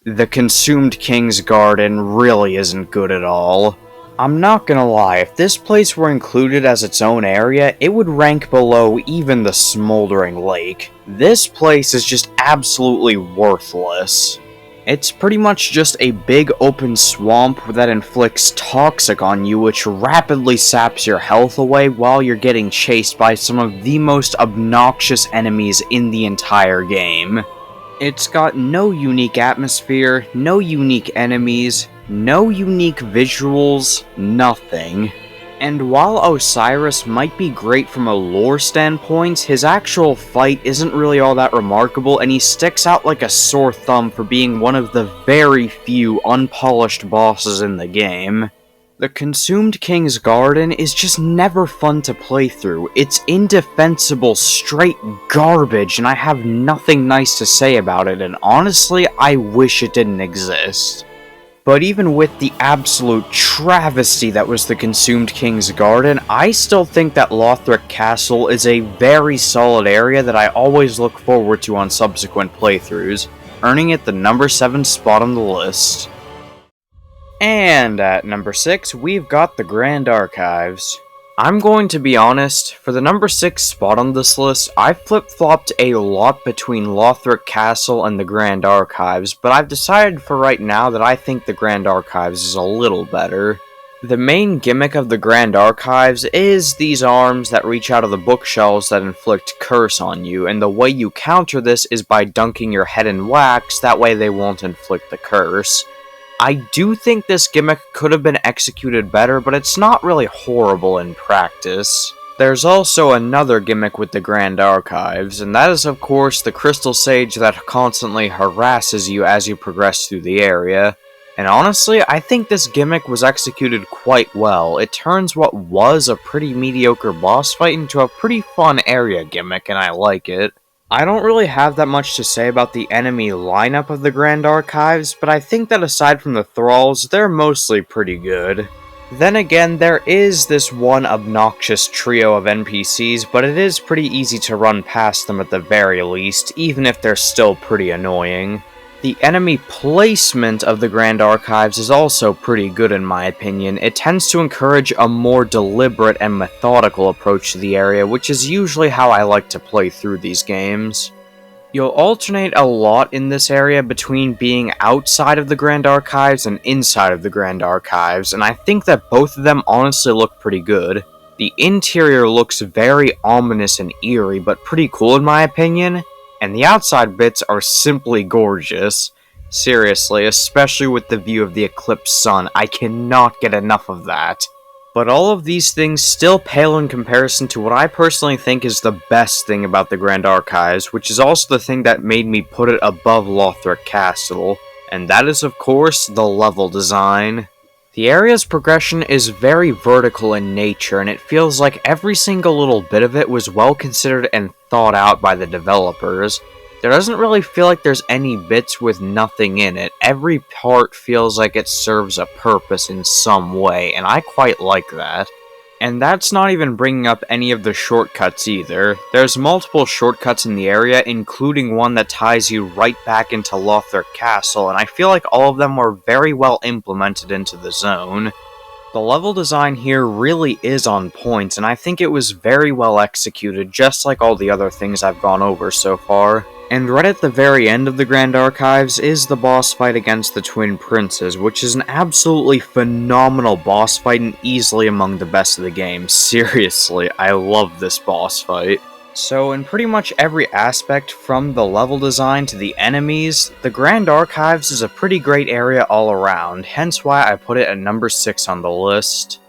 Speaker 1: The Consumed King's Garden really isn't good at all. I'm not gonna lie, if this place were included as its own area, it would rank below even the Smoldering Lake. This place is just absolutely worthless. It's pretty much just a big open swamp that inflicts toxic on you, which rapidly saps your health away while you're getting chased by some of the most obnoxious enemies in the entire game. It's got no unique atmosphere, no unique enemies, no unique visuals, nothing. And while Osiris might be great from a lore standpoint, his actual fight isn't really all that remarkable, and he sticks out like a sore thumb for being one of the very few unpolished bosses in the game. The Consumed King's Garden is just never fun to play through. It's indefensible, straight garbage, and I have nothing nice to say about it, and honestly, I wish it didn't exist. But even with the absolute travesty that was the Consumed King's Garden, I still think that Lothric Castle is a very solid area that I always look forward to on subsequent playthroughs, earning it the number 7 spot on the list. And at number 6, we've got the Grand Archives. I'm going to be honest, for the number 6 spot on this list, I flip-flopped a lot between Lothric Castle and the Grand Archives, but I've decided for right now that I think the Grand Archives is a little better. The main gimmick of the Grand Archives is these arms that reach out of the bookshelves that inflict curse on you, and the way you counter this is by dunking your head in wax, that way they won't inflict the curse. I do think this gimmick could have been executed better, but it's not really horrible in practice. There's also another gimmick with the Grand Archives, and that is of course the Crystal Sage that constantly harasses you as you progress through the area. And honestly, I think this gimmick was executed quite well. It turns what was a pretty mediocre boss fight into a pretty fun area gimmick, and I like it. I don't really have that much to say about the enemy lineup of the Grand Archives, but I think that aside from the Thralls, they're mostly pretty good. Then again, there is this one obnoxious trio of NPCs, but it is pretty easy to run past them at the very least, even if they're still pretty annoying. The enemy placement of the Grand Archives is also pretty good in my opinion. It tends to encourage a more deliberate and methodical approach to the area, which is usually how I like to play through these games. You'll alternate a lot in this area between being outside of the Grand Archives and inside of the Grand Archives, and I think that both of them honestly look pretty good. The interior looks very ominous and eerie, but pretty cool in my opinion. And the outside bits are simply gorgeous. Seriously, especially with the view of the eclipsed sun, I cannot get enough of that. But all of these things still pale in comparison to what I personally think is the best thing about the Grand Archives, which is also the thing that made me put it above Lothric Castle, and that is of course the level design. The area's progression is very vertical in nature, and it feels like every single little bit of it was well considered and thought out by the developers. There doesn't really feel like there's any bits with nothing in it. Every part feels like it serves a purpose in some way, and I quite like that. And that's not even bringing up any of the shortcuts either. There's multiple shortcuts in the area, including one that ties you right back into Lothric Castle, and I feel like all of them were very well implemented into the zone. The level design here really is on point, and I think it was very well executed, just like all the other things I've gone over so far. And right at the very end of the Grand Archives is the boss fight against the Twin Princes, which is an absolutely phenomenal boss fight and easily among the best of the game. Seriously, I love this boss fight. So in pretty much every aspect, from the level design to the enemies, the Grand Archives is a pretty great area all around, hence why I put it at number 6 on the list.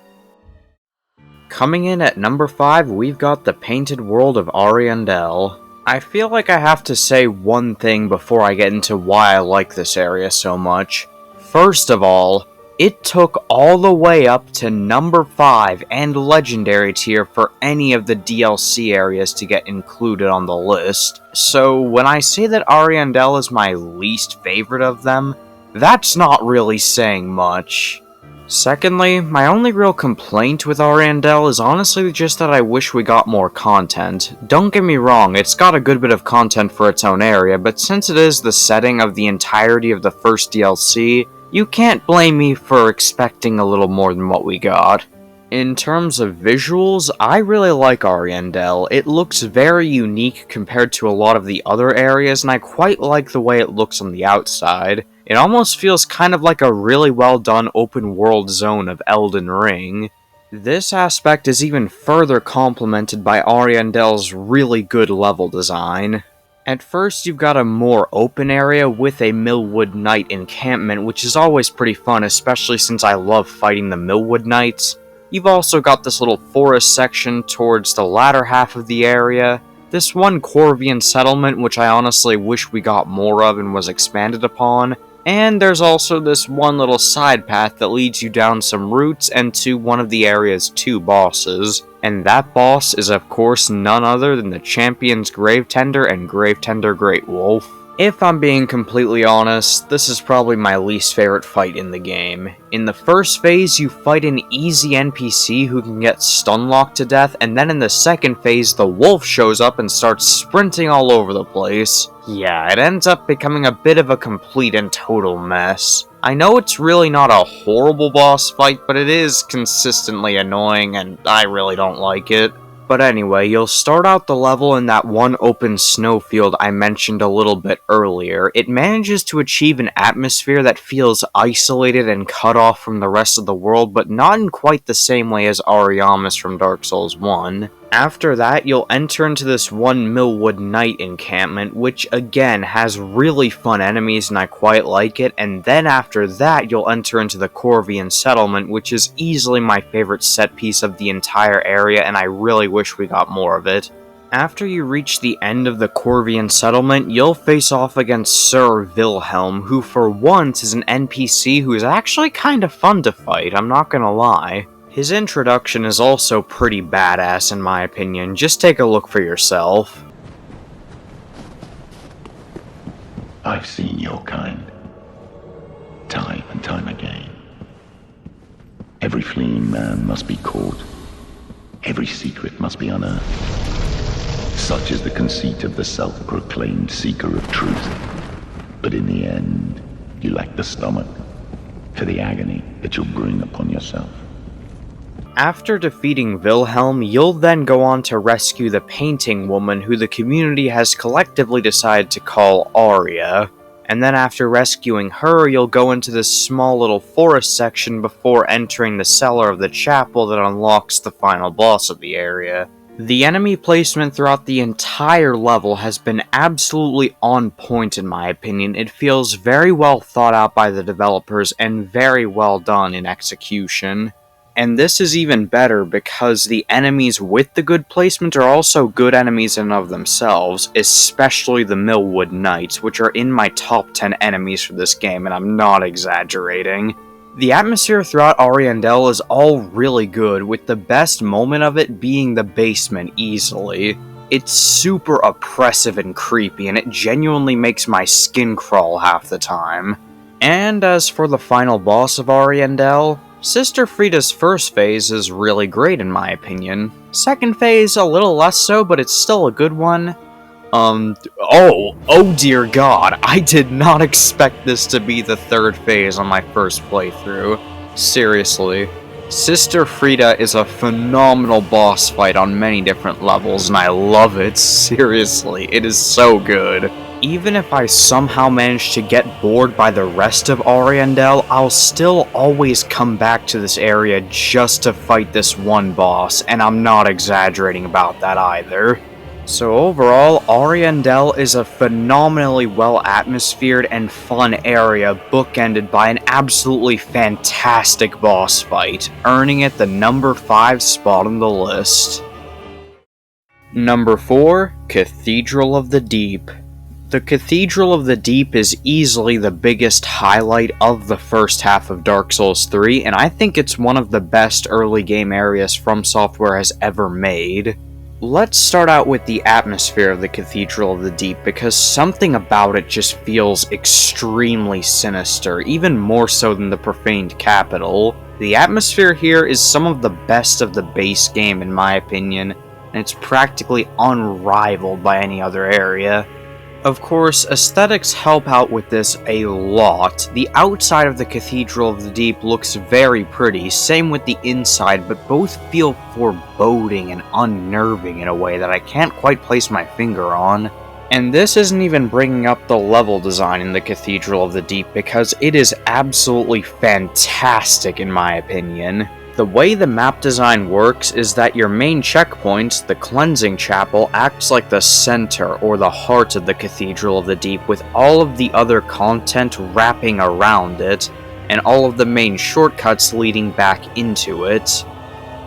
Speaker 1: Coming in at number 5, we've got the Painted World of Ariandel. I feel like I have to say one thing before I get into why I like this area so much. First of all, it took all the way up to number 5 and Legendary tier for any of the DLC areas to get included on the list. So when I say that Ariandel is my least favorite of them, that's not really saying much. Secondly, my only real complaint with Ariandel is honestly just that I wish we got more content. Don't get me wrong, it's got a good bit of content for its own area, but since it is the setting of the entirety of the first DLC, you can't blame me for expecting a little more than what we got. In terms of visuals, I really like Ariandel. It looks very unique compared to a lot of the other areas, and I quite like the way it looks on the outside. It almost feels kind of like a really well done open world zone of Elden Ring. This aspect is even further complemented by Ariandel's really good level design. At first, you've got a more open area with a Millwood Knight encampment, which is always pretty fun, especially since I love fighting the Millwood Knights. You've also got this little forest section towards the latter half of the area, this one Corvian settlement which I honestly wish we got more of and was expanded upon, and there's also this one little side path that leads you down some routes and to one of the area's 2 bosses. And that boss is of course none other than the Champion's Gravetender and Gravetender Great Wolf. If I'm being completely honest, this is probably my least favorite fight in the game. In the first phase, you fight an easy NPC who can get stun-locked to death, and then in the second phase, the wolf shows up and starts sprinting all over the place. Yeah, it ends up becoming a bit of a complete and total mess. I know it's really not a horrible boss fight, but it is consistently annoying, and I really don't like it. But anyway, you'll start out the level in that one open snowfield I mentioned a little bit earlier. It manages to achieve an atmosphere that feels isolated and cut off from the rest of the world, but not in quite the same way as Ariamis from Dark Souls 1. After that, you'll enter into this one Millwood Knight encampment, which again has really fun enemies and I quite like it, and then after that you'll enter into the Corvian settlement, which is easily my favorite set piece of the entire area and I really wish we got more of it. After you reach the end of the Corvian settlement, you'll face off against Sir Wilhelm, who for once is an NPC who is actually kind of fun to fight, I'm not gonna lie. His introduction is also pretty badass in my opinion, just take a look for yourself.
Speaker 3: I've seen your kind, time and time again. Every fleeing man must be caught, every secret must be unearthed. Such is the conceit of the self-proclaimed seeker of truth. But in the end, you lack the stomach for the agony that you'll bring upon yourself.
Speaker 1: After defeating Wilhelm, you'll then go on to rescue the painting woman who the community has collectively decided to call Aria. And then after rescuing her, you'll go into this small little forest section before entering the cellar of the chapel that unlocks the final boss of the area. The enemy placement throughout the entire level has been absolutely on point in my opinion. It feels very well thought out by the developers and very well done in execution. And this is even better because the enemies with the good placement are also good enemies in and of themselves, especially the Millwood Knights, which are in my top 10 enemies for this game, and I'm not exaggerating. The atmosphere throughout Ariandel is all really good, with the best moment of it being the basement easily. It's super oppressive and creepy, and it genuinely makes my skin crawl half the time. And as for the final boss of Ariandel, Sister Frieda's first phase is really great in my opinion. Second phase, a little less so, but it's still a good one. Oh dear god, I did not expect this to be the third phase on my first playthrough. Seriously. Sister Frieda is a phenomenal boss fight on many different levels, and I love it, seriously, it is so good. even if I somehow manage to get bored by the rest of Ariandel, I'll still always come back to this area just to fight this one boss, and I'm not exaggerating about that either. So overall, Ariandel is a phenomenally well-atmosphered and fun area bookended by an absolutely fantastic boss fight, earning it the number 5 spot on the list. Number 4, Cathedral of the Deep. The Cathedral of the Deep is easily the biggest highlight of the first half of Dark Souls 3, and I think it's one of the best early game areas From Software has ever made. Let's start out with the atmosphere of the Cathedral of the Deep, because something about it just feels extremely sinister, even more so than the Profaned Capital. The atmosphere here is some of the best of the base game in my opinion, and it's practically unrivaled by any other area. Of course, aesthetics help out with this a lot. The outside of the Cathedral of the Deep looks very pretty, same with the inside, but both feel foreboding and unnerving in a way that I can't quite place my finger on. And this isn't even bringing up the level design in the Cathedral of the Deep, because it is absolutely fantastic in my opinion. The way the map design works is that your main checkpoint, the Cleansing Chapel, acts like the center or the heart of the Cathedral of the Deep, with all of the other content wrapping around it, and all of the main shortcuts leading back into it.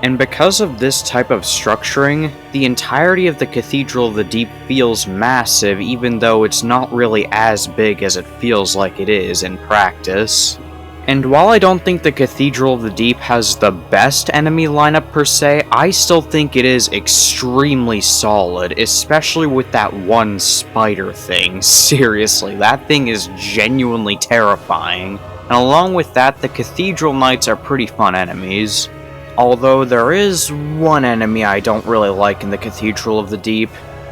Speaker 1: And because of this type of structuring, the entirety of the Cathedral of the Deep feels massive, even though it's not really as big as it feels like it is in practice. And while I don't think the Cathedral of the Deep has the best enemy lineup per se, I still think it is extremely solid, especially with that one spider thing. Seriously, that thing is genuinely terrifying. And along with that, the Cathedral Knights are pretty fun enemies. Although there is one enemy I don't really like in the Cathedral of the Deep.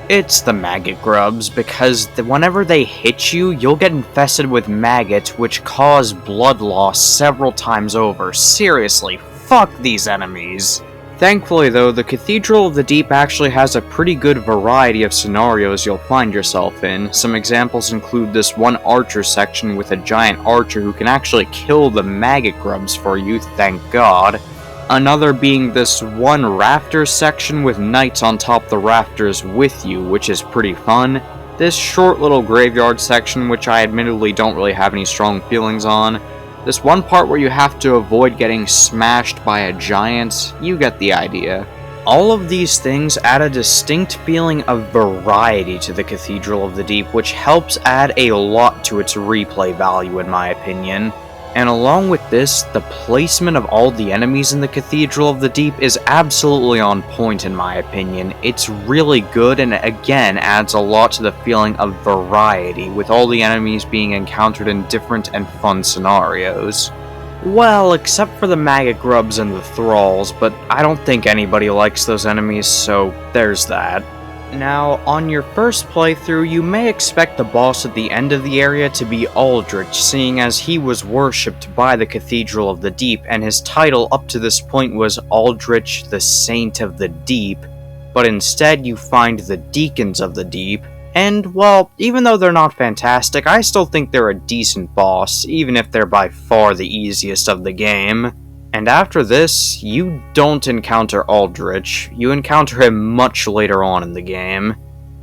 Speaker 1: It's the maggot grubs, because whenever they hit you, you'll get infested with maggots, which cause blood loss several times over. Seriously, fuck these enemies. Thankfully though, the Cathedral of the Deep actually has a pretty good variety of scenarios you'll find yourself in. Some examples include this one archer section with a giant archer who can actually kill the maggot grubs for you, thank god. Another being this one rafter section with knights on top the rafters with you, which is pretty fun. This short little graveyard section, which I admittedly don't really have any strong feelings on. This one part where you have to avoid getting smashed by a giant, you get the idea. All of these things add a distinct feeling of variety to the Cathedral of the Deep, which helps add a lot to its replay value in my opinion. And along with this, the placement of all the enemies in the Cathedral of the Deep is absolutely on point in my opinion. It's really good and again adds a lot to the feeling of variety, with all the enemies being encountered in different and fun scenarios. Well, except for the maggot grubs and the thralls, but I don't think anybody likes those enemies, so there's that. Now, on your first playthrough, you may expect the boss at the end of the area to be Aldrich, seeing as he was worshipped by the Cathedral of the Deep, and his title up to this point was Aldrich the Saint of the Deep, but instead you find the Deacons of the Deep, and, well, even though they're not fantastic, I still think they're a decent boss, even if they're by far the easiest of the game. And after this, you don't encounter Aldrich, you encounter him much later on in the game.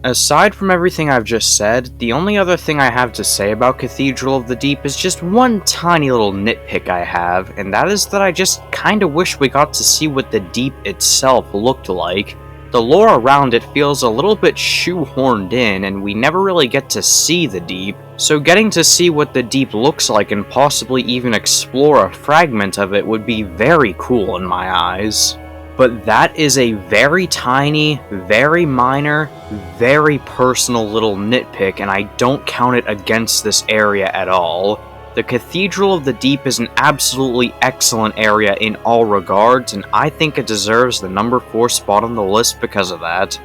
Speaker 1: Aside from everything I've just said, the only other thing I have to say about Cathedral of the Deep is just one tiny little nitpick I have, and that is that I just kinda wish we got to see what the Deep itself looked like. The lore around it feels a little bit shoehorned in, and we never really get to see the Deep, so getting to see what the Deep looks like and possibly even explore a fragment of it would be very cool in my eyes. But that is a very tiny, very minor, very personal little nitpick, and I don't count it against this area at all. The Cathedral of the Deep is an absolutely excellent area in all regards, and I think it deserves the number 4 spot on the list because of that.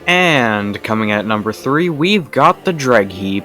Speaker 1: And coming in at number 3, we've got the Dreagheap.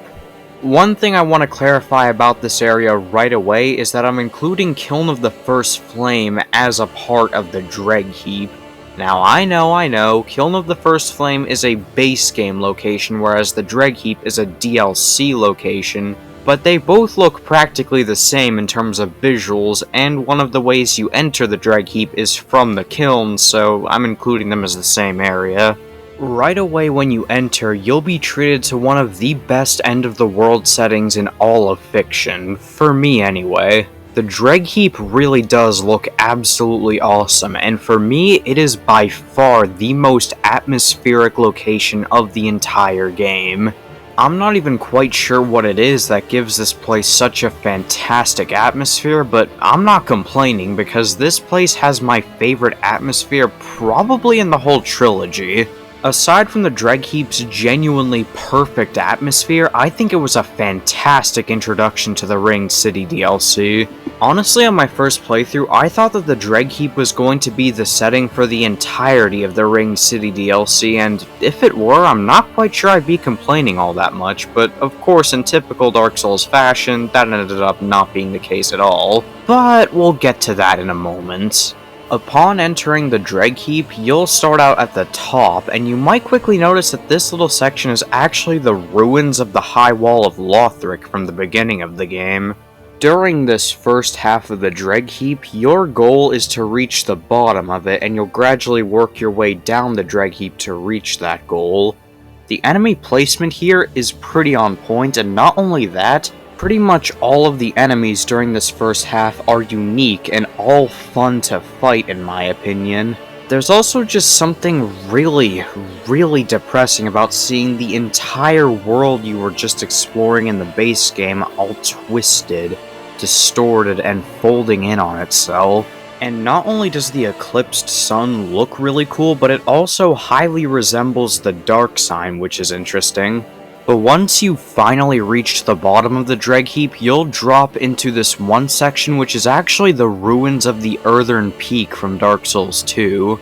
Speaker 1: One thing I want to clarify about this area right away is that I'm including Kiln of the First Flame as a part of the Dreagheap. Now I know, Kiln of the First Flame is a base game location, whereas the Dreadheap is a DLC location, but they both look practically the same in terms of visuals, and one of the ways you enter the Dreadheap is from the Kiln, so I'm including them as the same area. Right away when you enter, you'll be treated to one of the best end-of-the-world settings in all of fiction, for me anyway. The Dreadheap really does look absolutely awesome, and for me, it is by far the most atmospheric location of the entire game. I'm not even quite sure what it is that gives this place such a fantastic atmosphere, but I'm not complaining because this place has my favorite atmosphere probably in the whole trilogy. Aside from the Dreadheap's genuinely perfect atmosphere, I think it was a fantastic introduction to the Ringed City DLC. Honestly, on my first playthrough, I thought that the Dreadheap was going to be the setting for the entirety of the Ringed City DLC, and if it were, I'm not quite sure I'd be complaining all that much, but of course, in typical Dark Souls fashion, that ended up not being the case at all. But we'll get to that in a moment. Upon entering the Dreadheap, you'll start out at the top, and you might quickly notice that this little section is actually the ruins of the High Wall of Lothric from the beginning of the game. During this first half of the Dreadheap, your goal is to reach the bottom of it, and you'll gradually work your way down the Dreadheap to reach that goal. The enemy placement here is pretty on point, and not only that, pretty much all of the enemies during this first half are unique and all fun to fight in my opinion. There's also just something really depressing about seeing the entire world you were just exploring in the base game all twisted, distorted, and folding in on itself. And not only does the eclipsed sun look really cool, but it also highly resembles the Dark Sign, which is interesting. But once you finally reached the bottom of the Dreadheap, you'll drop into this one section which is actually the ruins of the Earthern Peak from Dark Souls 2.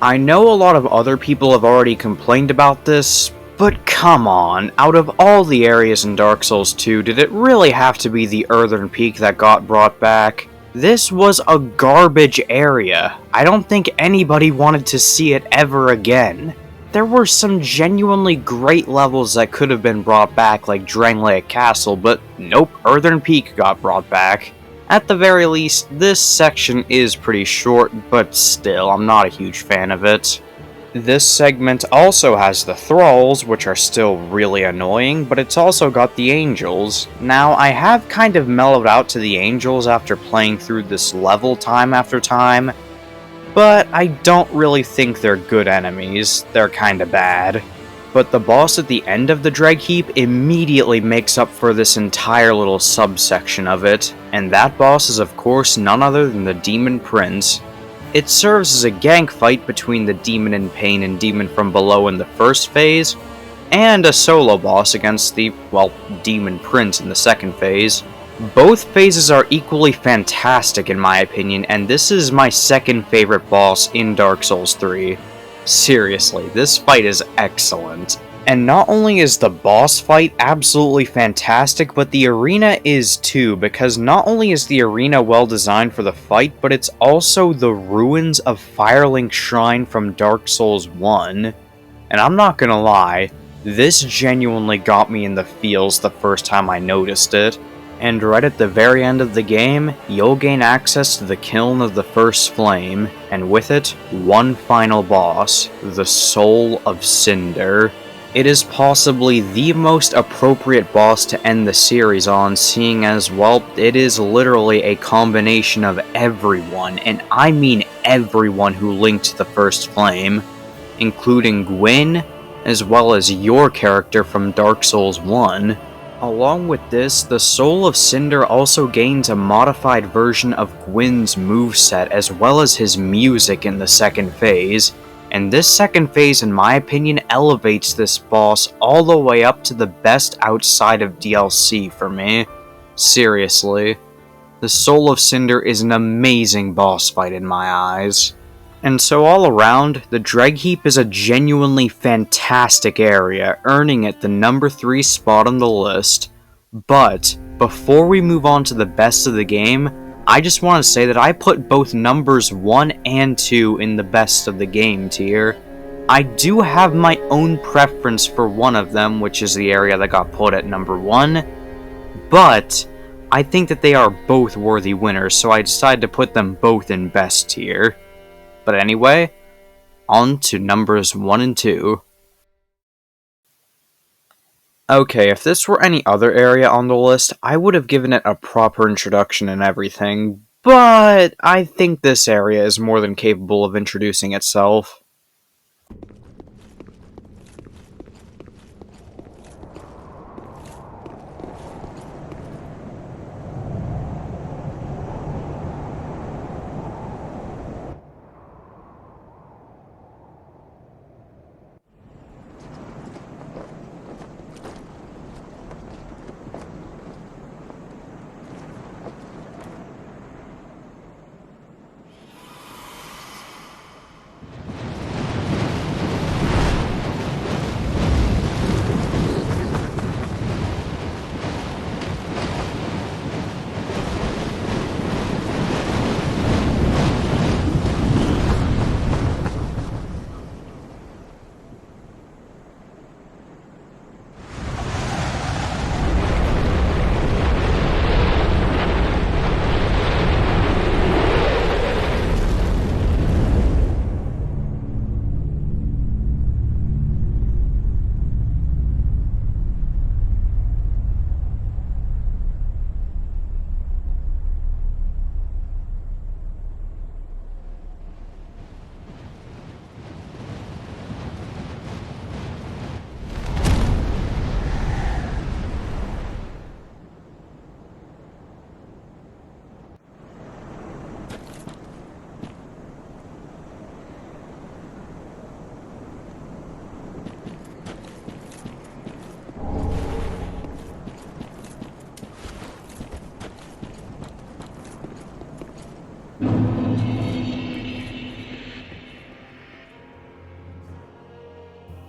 Speaker 1: I know a lot of other people have already complained about this, but come on, out of all the areas in Dark Souls 2, did it really have to be the Earthern Peak that got brought back? This was a garbage area. I don't think anybody wanted to see it ever again. There were some genuinely great levels that could have been brought back, like Drangleic Castle, but nope, Earthern Peak got brought back. At the very least, this section is pretty short, but still, I'm not a huge fan of it. This segment also has the Thralls, which are still really annoying, but it's also got the Angels. Now, I have kind of mellowed out to the Angels after playing through this level time after time, but I don't really think they're good enemies. They're kinda bad. But the boss at the end of the Dreadheap immediately makes up for this entire little subsection of it, and that boss is of course none other than the Demon Prince. It serves as a gank fight between the Demon in Pain and Demon from Below in the first phase, and a solo boss against the, well, Demon Prince in the second phase. Both phases are equally fantastic in my opinion, and this is my second favorite boss in Dark Souls 3. Seriously, this fight is excellent. And not only is the boss fight absolutely fantastic, but the arena is too, because not only is the arena well designed for the fight, but it's also the ruins of Firelink Shrine from Dark Souls 1. And I'm not gonna lie, this genuinely got me in the feels the first time I noticed it. And right at the very end of the game, you'll gain access to the Kiln of the First Flame, and with it, one final boss, the Soul of Cinder. It is possibly the most appropriate boss to end the series on, seeing as, well, it is literally a combination of everyone, and I mean everyone who linked the First Flame, including Gwyn, as well as your character from Dark Souls 1. Along with this, the Soul of Cinder also gains a modified version of Gwyn's moveset as well as his music in the second phase, and this second phase in my opinion elevates this boss all the way up to the best outside of DLC for me. Seriously, the Soul of Cinder is an amazing boss fight in my eyes. And so all around, the Dreadheap is a genuinely fantastic area, earning it the number 3 spot on the list. But, before we move on to the best of the game, I just want to say that I put both numbers 1 and 2 in the best of the game tier. I do have my own preference for one of them, which is the area that got put at number 1, but I think that they are both worthy winners, so I decided to put them both in best tier. But anyway, on to numbers 1 and 2. Okay, if this were any other area on the list, I would have given it a proper introduction and everything, but I think this area is more than capable of introducing itself.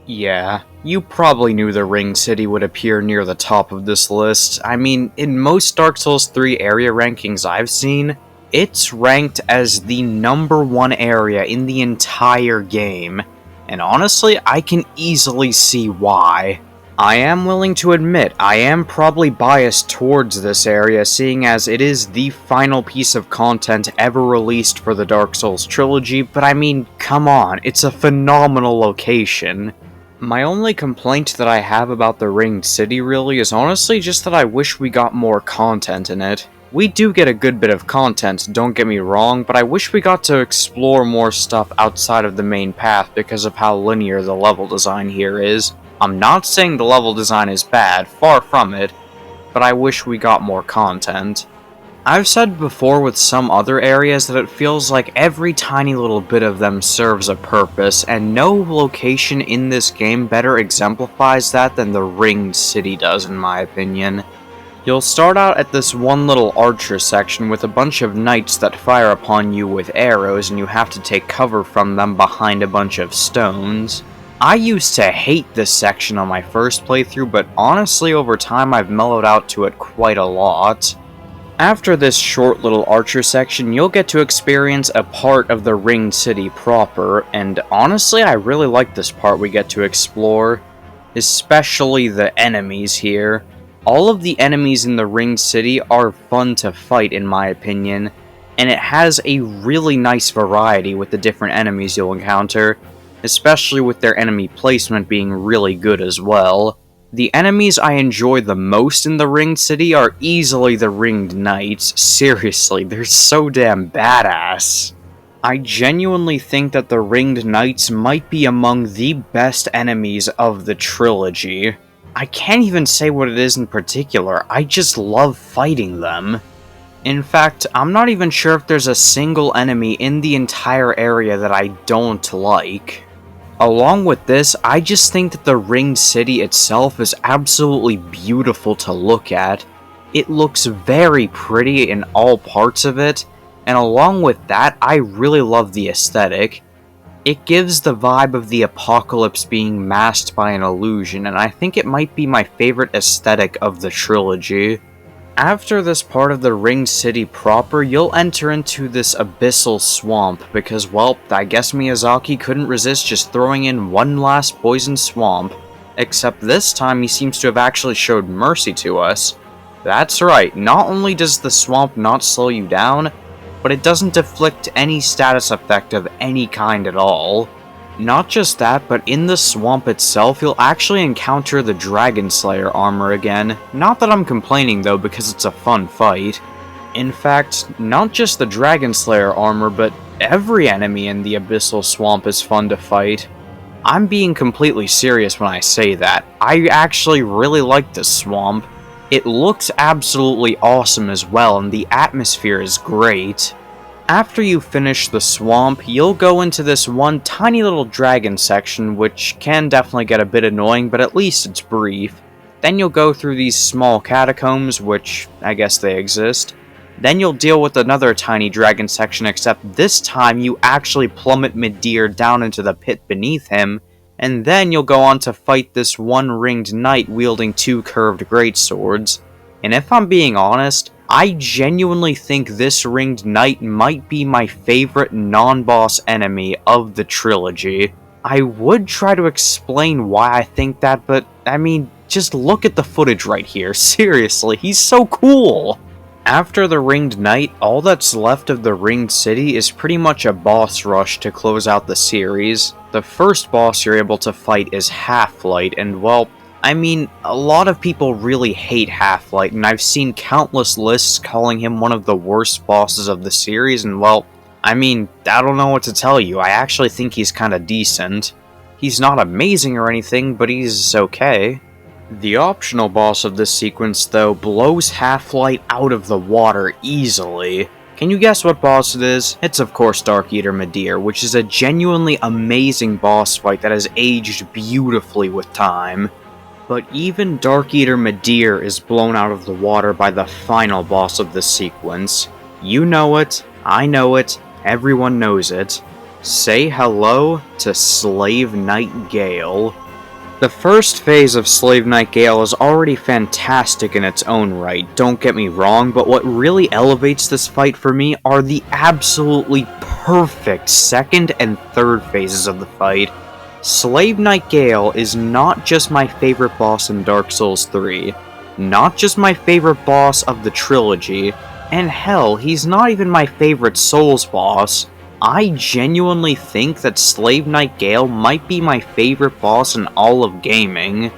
Speaker 1: Yeah, you probably knew the Ring City would appear near the top of this list. I mean, in most Dark Souls 3 area rankings I've seen, it's ranked as the number 1 area in the entire game, and honestly, I can easily see why. I am willing to admit, I am probably biased towards this area, seeing as it is the final piece of content ever released for the Dark Souls trilogy, but I mean, come on, it's a phenomenal location. My only complaint that I have about the Ringed City really is honestly just that I wish we got more content in it. We do get a good bit of content, don't get me wrong, but I wish we got to explore more stuff outside of the main path because of how linear the level design here is. I'm not saying the level design is bad, far from it, but I wish we got more content. I've said before with some other areas that it feels like every tiny little bit of them serves a purpose, and no location in this game better exemplifies that than the Ringed City does, in my opinion. You'll start out at this one little archer section with a bunch of knights that fire upon you with arrows, and you have to take cover from them behind a bunch of stones. I used to hate this section on my first playthrough, but honestly over time I've mellowed out to it quite a lot. After this short little archer section, you'll get to experience a part of the Ringed City proper, and honestly I really like this part we get to explore, especially the enemies here. All of the enemies in the Ringed City are fun to fight in my opinion, and it has a really nice variety with the different enemies you'll encounter, especially with their enemy placement being really good as well. The enemies I enjoy the most in the Ringed City are easily the Ringed Knights. Seriously, they're so damn badass. I genuinely think that the Ringed Knights might be among the best enemies of the trilogy. I can't even say what it is in particular, I just love fighting them. In fact, I'm not even sure if there's a single enemy in the entire area that I don't like. Along with this, I just think that the Ringed City itself is absolutely beautiful to look at. It looks very pretty in all parts of it, and along with that, I really love the aesthetic. It gives the vibe of the apocalypse being masked by an illusion, and I think it might be my favorite aesthetic of the trilogy. After this part of the Ringed City proper, you'll enter into this abyssal swamp because, well, I guess Miyazaki couldn't resist just throwing in one last poison swamp. Except this time he seems to have actually showed mercy to us. That's right, not only does the swamp not slow you down, but it doesn't inflict any status effect of any kind at all. Not just that, but in the swamp itself, you'll actually encounter the Dragon Slayer armor again. Not that I'm complaining though, because it's a fun fight. In fact, not just the Dragon Slayer armor, but every enemy in the Abyssal Swamp is fun to fight. I'm being completely serious when I say that. I actually really like this swamp. It looks absolutely awesome as well, and the atmosphere is great. After you finish the swamp, you'll go into this one tiny little dragon section, which can definitely get a bit annoying, but at least it's brief. Then you'll go through these small catacombs, which I guess they exist. Then you'll deal with another tiny dragon section, except this time you actually plummet Midir down into the pit beneath him, and then you'll go on to fight this one ringed knight wielding two curved greatswords. And if I'm being honest, I genuinely think this ringed knight might be my favorite non-boss enemy of the trilogy. I would try to explain why I think that, but I mean, just look at the footage right here. Seriously, he's so cool! After the Ringed Knight, all that's left of the Ringed City is pretty much a boss rush to close out the series. The first boss you're able to fight is Half-Light, and well, I mean, a lot of people really hate Half-Light, and I've seen countless lists calling him one of the worst bosses of the series, and well, I mean, I don't know what to tell you. I actually think he's kinda decent. He's not amazing or anything, but he's okay. The optional boss of this sequence, though, blows Half-Light out of the water easily. Can you guess what boss it is? It's of course Dark Eater Midir, which is a genuinely amazing boss fight that has aged beautifully with time. But even Dark Eater Midir is blown out of the water by the final boss of this sequence. You know it, I know it, everyone knows it. Say hello to Slave Knight Gale. The first phase of Slave Knight Gale is already fantastic in its own right, don't get me wrong, but what really elevates this fight for me are the absolutely perfect second and third phases of the fight. Slave Knight Gale is not just my favorite boss in Dark Souls 3, not just my favorite boss of the trilogy, and hell, he's not even my favorite Souls boss. I genuinely think that Slave Knight Gale might be my favorite boss in all of gaming.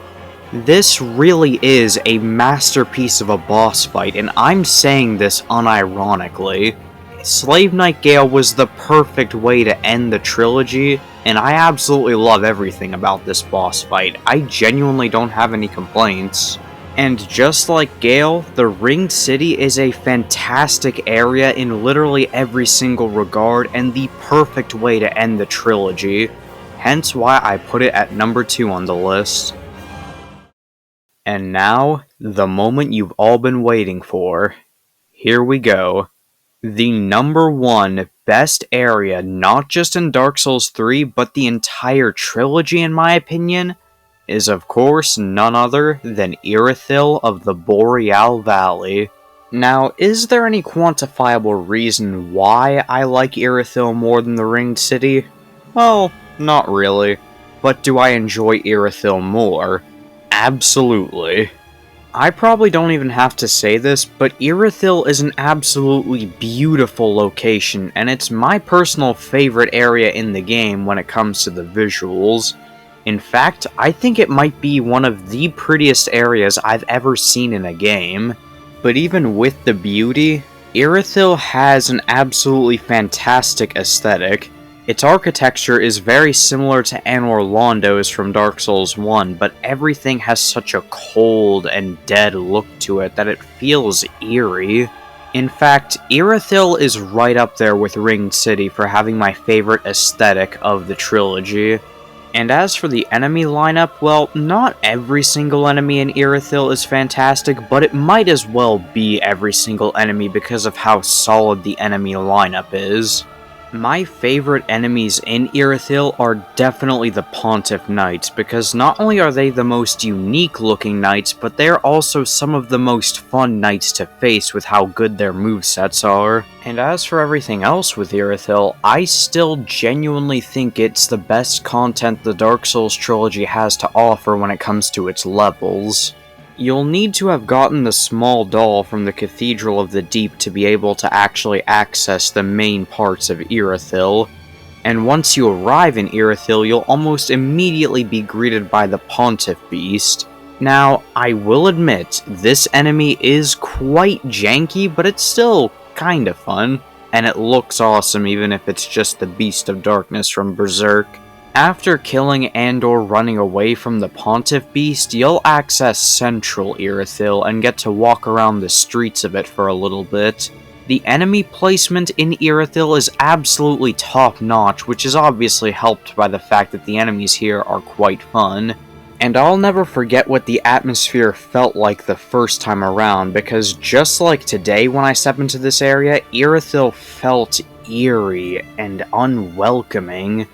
Speaker 1: This really is a masterpiece of a boss fight, and I'm saying this unironically. Slave Knight Gale was the perfect way to end the trilogy, and I absolutely love everything about this boss fight. I genuinely don't have any complaints. And just like Gale, the Ringed City is a fantastic area in literally every single regard and the perfect way to end the trilogy, hence why I put it at number 2 on the list. And now, the moment you've all been waiting for. Here we go. The number 1 best area, not just in Dark Souls 3, but the entire trilogy in my opinion, is of course none other than Irithyll of the Boreal Valley. Now, is there any quantifiable reason why I like Irithyll more than the Ringed City? Well, not really. But do I enjoy Irithyll more? Absolutely. I probably don't even have to say this, but Irithyll is an absolutely beautiful location, and it's my personal favorite area in the game when it comes to the visuals. In fact, I think it might be one of the prettiest areas I've ever seen in a game. But even with the beauty, Irithyll has an absolutely fantastic aesthetic. Its architecture is very similar to Anor Londo's from Dark Souls 1, but everything has such a cold and dead look to it that it feels eerie. In fact, Irithyll is right up there with Ringed City for having my favorite aesthetic of the trilogy. And as for the enemy lineup, well, not every single enemy in Irithyll is fantastic, but it might as well be every single enemy because of how solid the enemy lineup is. My favorite enemies in Irithyll are definitely the Pontiff Knights, because not only are they the most unique looking knights, but they're also some of the most fun knights to face with how good their movesets are. And as for everything else with Irithyll, I still genuinely think it's the best content the Dark Souls trilogy has to offer when it comes to its levels. You'll need to have gotten the small doll from the Cathedral of the Deep to be able to actually access the main parts of Irithyll, and once you arrive in Irithyll, you'll almost immediately be greeted by the Pontiff Beast. Now, I will admit, this enemy is quite janky, but it's still kinda fun, and it looks awesome even if it's just the Beast of Darkness from Berserk. After killing and/or running away from the Pontiff Beast, you'll access Central Irithyll and get to walk around the streets of it for a little bit. The enemy placement in Irithyll is absolutely top-notch, which is obviously helped by the fact that the enemies here are quite fun. And I'll never forget what the atmosphere felt like the first time around, because just like today when I step into this area, Irithyll felt eerie and unwelcoming.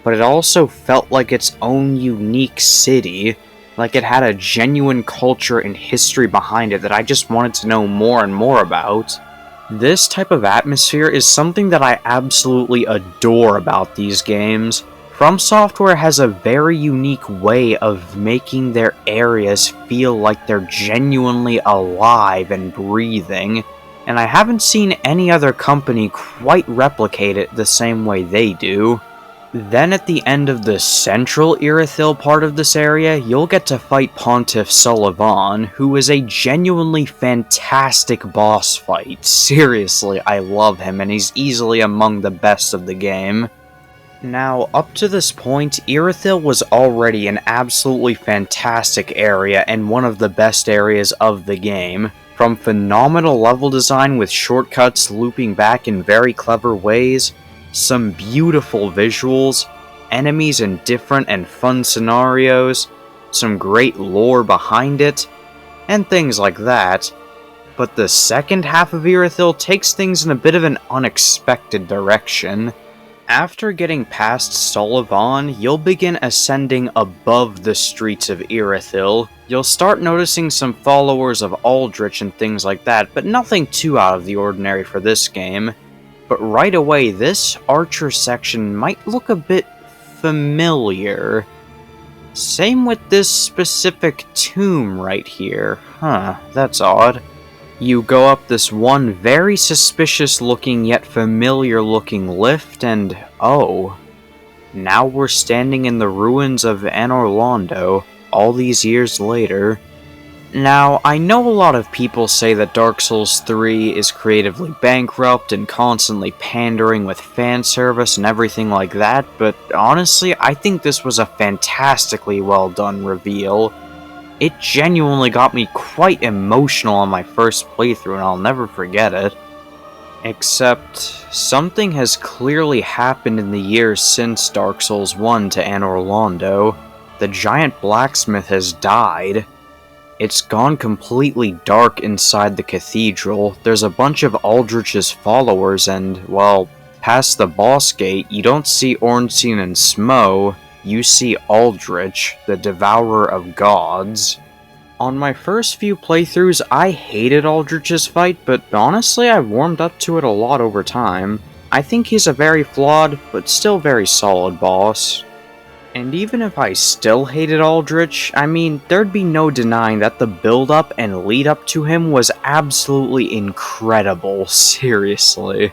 Speaker 1: But it also felt like its own unique city, like it had a genuine culture and history behind it that I just wanted to know more and more about. This type of atmosphere is something that I absolutely adore about these games. From Software has a very unique way of making their areas feel like they're genuinely alive and breathing, and I haven't seen any other company quite replicate it the same way they do. Then at the end of the central Irithyll part of this area, you'll get to fight Pontiff Sulyvahn, who is a genuinely fantastic boss fight. Seriously, I love him, and he's easily among the best of the game. Now, up to this point, Irithyll was already an absolutely fantastic area and one of the best areas of the game. From phenomenal level design with shortcuts looping back in very clever ways, some beautiful visuals, enemies in different and fun scenarios, some great lore behind it, and things like that. But the second half of Irithyll takes things in a bit of an unexpected direction. After getting past Sulyvahn, you'll begin ascending above the streets of Irithyll. You'll start noticing some followers of Aldrich and things like that, but nothing too out of the ordinary for this game. But right away, this Archer section might look a bit familiar. Same with this specific tomb right here. Huh, that's odd. You go up this one very suspicious looking yet familiar looking lift and oh, now we're standing in the ruins of Anor Londo, all these years later. Now, I know a lot of people say that Dark Souls 3 is creatively bankrupt and constantly pandering with fan service and everything like that, but honestly, I think this was a fantastically well done reveal. It genuinely got me quite emotional on my first playthrough, and I'll never forget it. Except, something has clearly happened in the years since Dark Souls 1 to Anor Londo. The giant blacksmith has died. It's gone completely dark inside the cathedral. There's a bunch of Aldrich's followers, and, well, past the boss gate, you don't see Ornstein and Smough, you see Aldrich, the Devourer of Gods. On my first few playthroughs, I hated Aldrich's fight, but honestly, I've warmed up to it a lot over time. I think he's a very flawed, but still very solid boss. And even if I still hated Aldrich, I mean, there'd be no denying that the build-up and lead-up to him was absolutely incredible, seriously.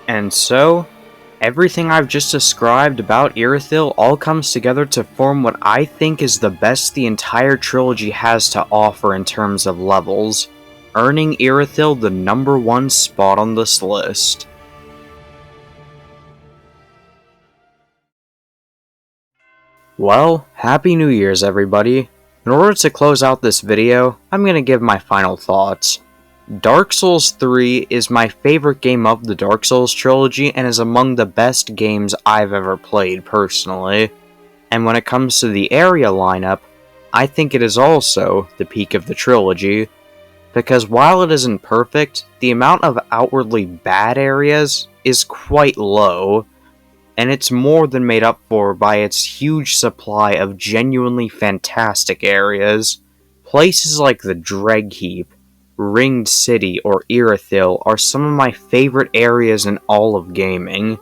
Speaker 1: And so, everything I've just described about Irithyll all comes together to form what I think is the best the entire trilogy has to offer in terms of levels, earning Irithyll the #1 spot on this list. Well, Happy New Year's everybody. In order to close out this video, I'm going to give my final thoughts. Dark Souls 3 is my favorite game of the Dark Souls trilogy and is among the best games I've ever played personally. And when it comes to the area lineup, I think it is also the peak of the trilogy. because while it isn't perfect, the amount of outwardly bad areas is quite low, and it's more than made up for by its huge supply of genuinely fantastic areas. Places like the Dreadheap, Ringed City, or Irithyll are some of my favorite areas in all of gaming.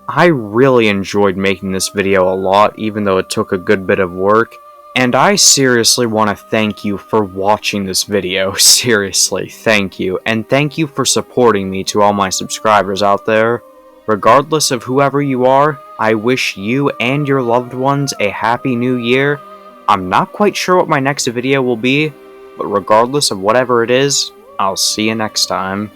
Speaker 1: I really enjoyed making this video a lot, even though it took a good bit of work, and I seriously want to thank you for watching this video. Seriously, thank you, and thank you for supporting me to all my subscribers out there. Regardless of whoever you are, I wish you and your loved ones a happy new year. I'm not quite sure what my next video will be, but regardless of whatever it is, I'll see you next time.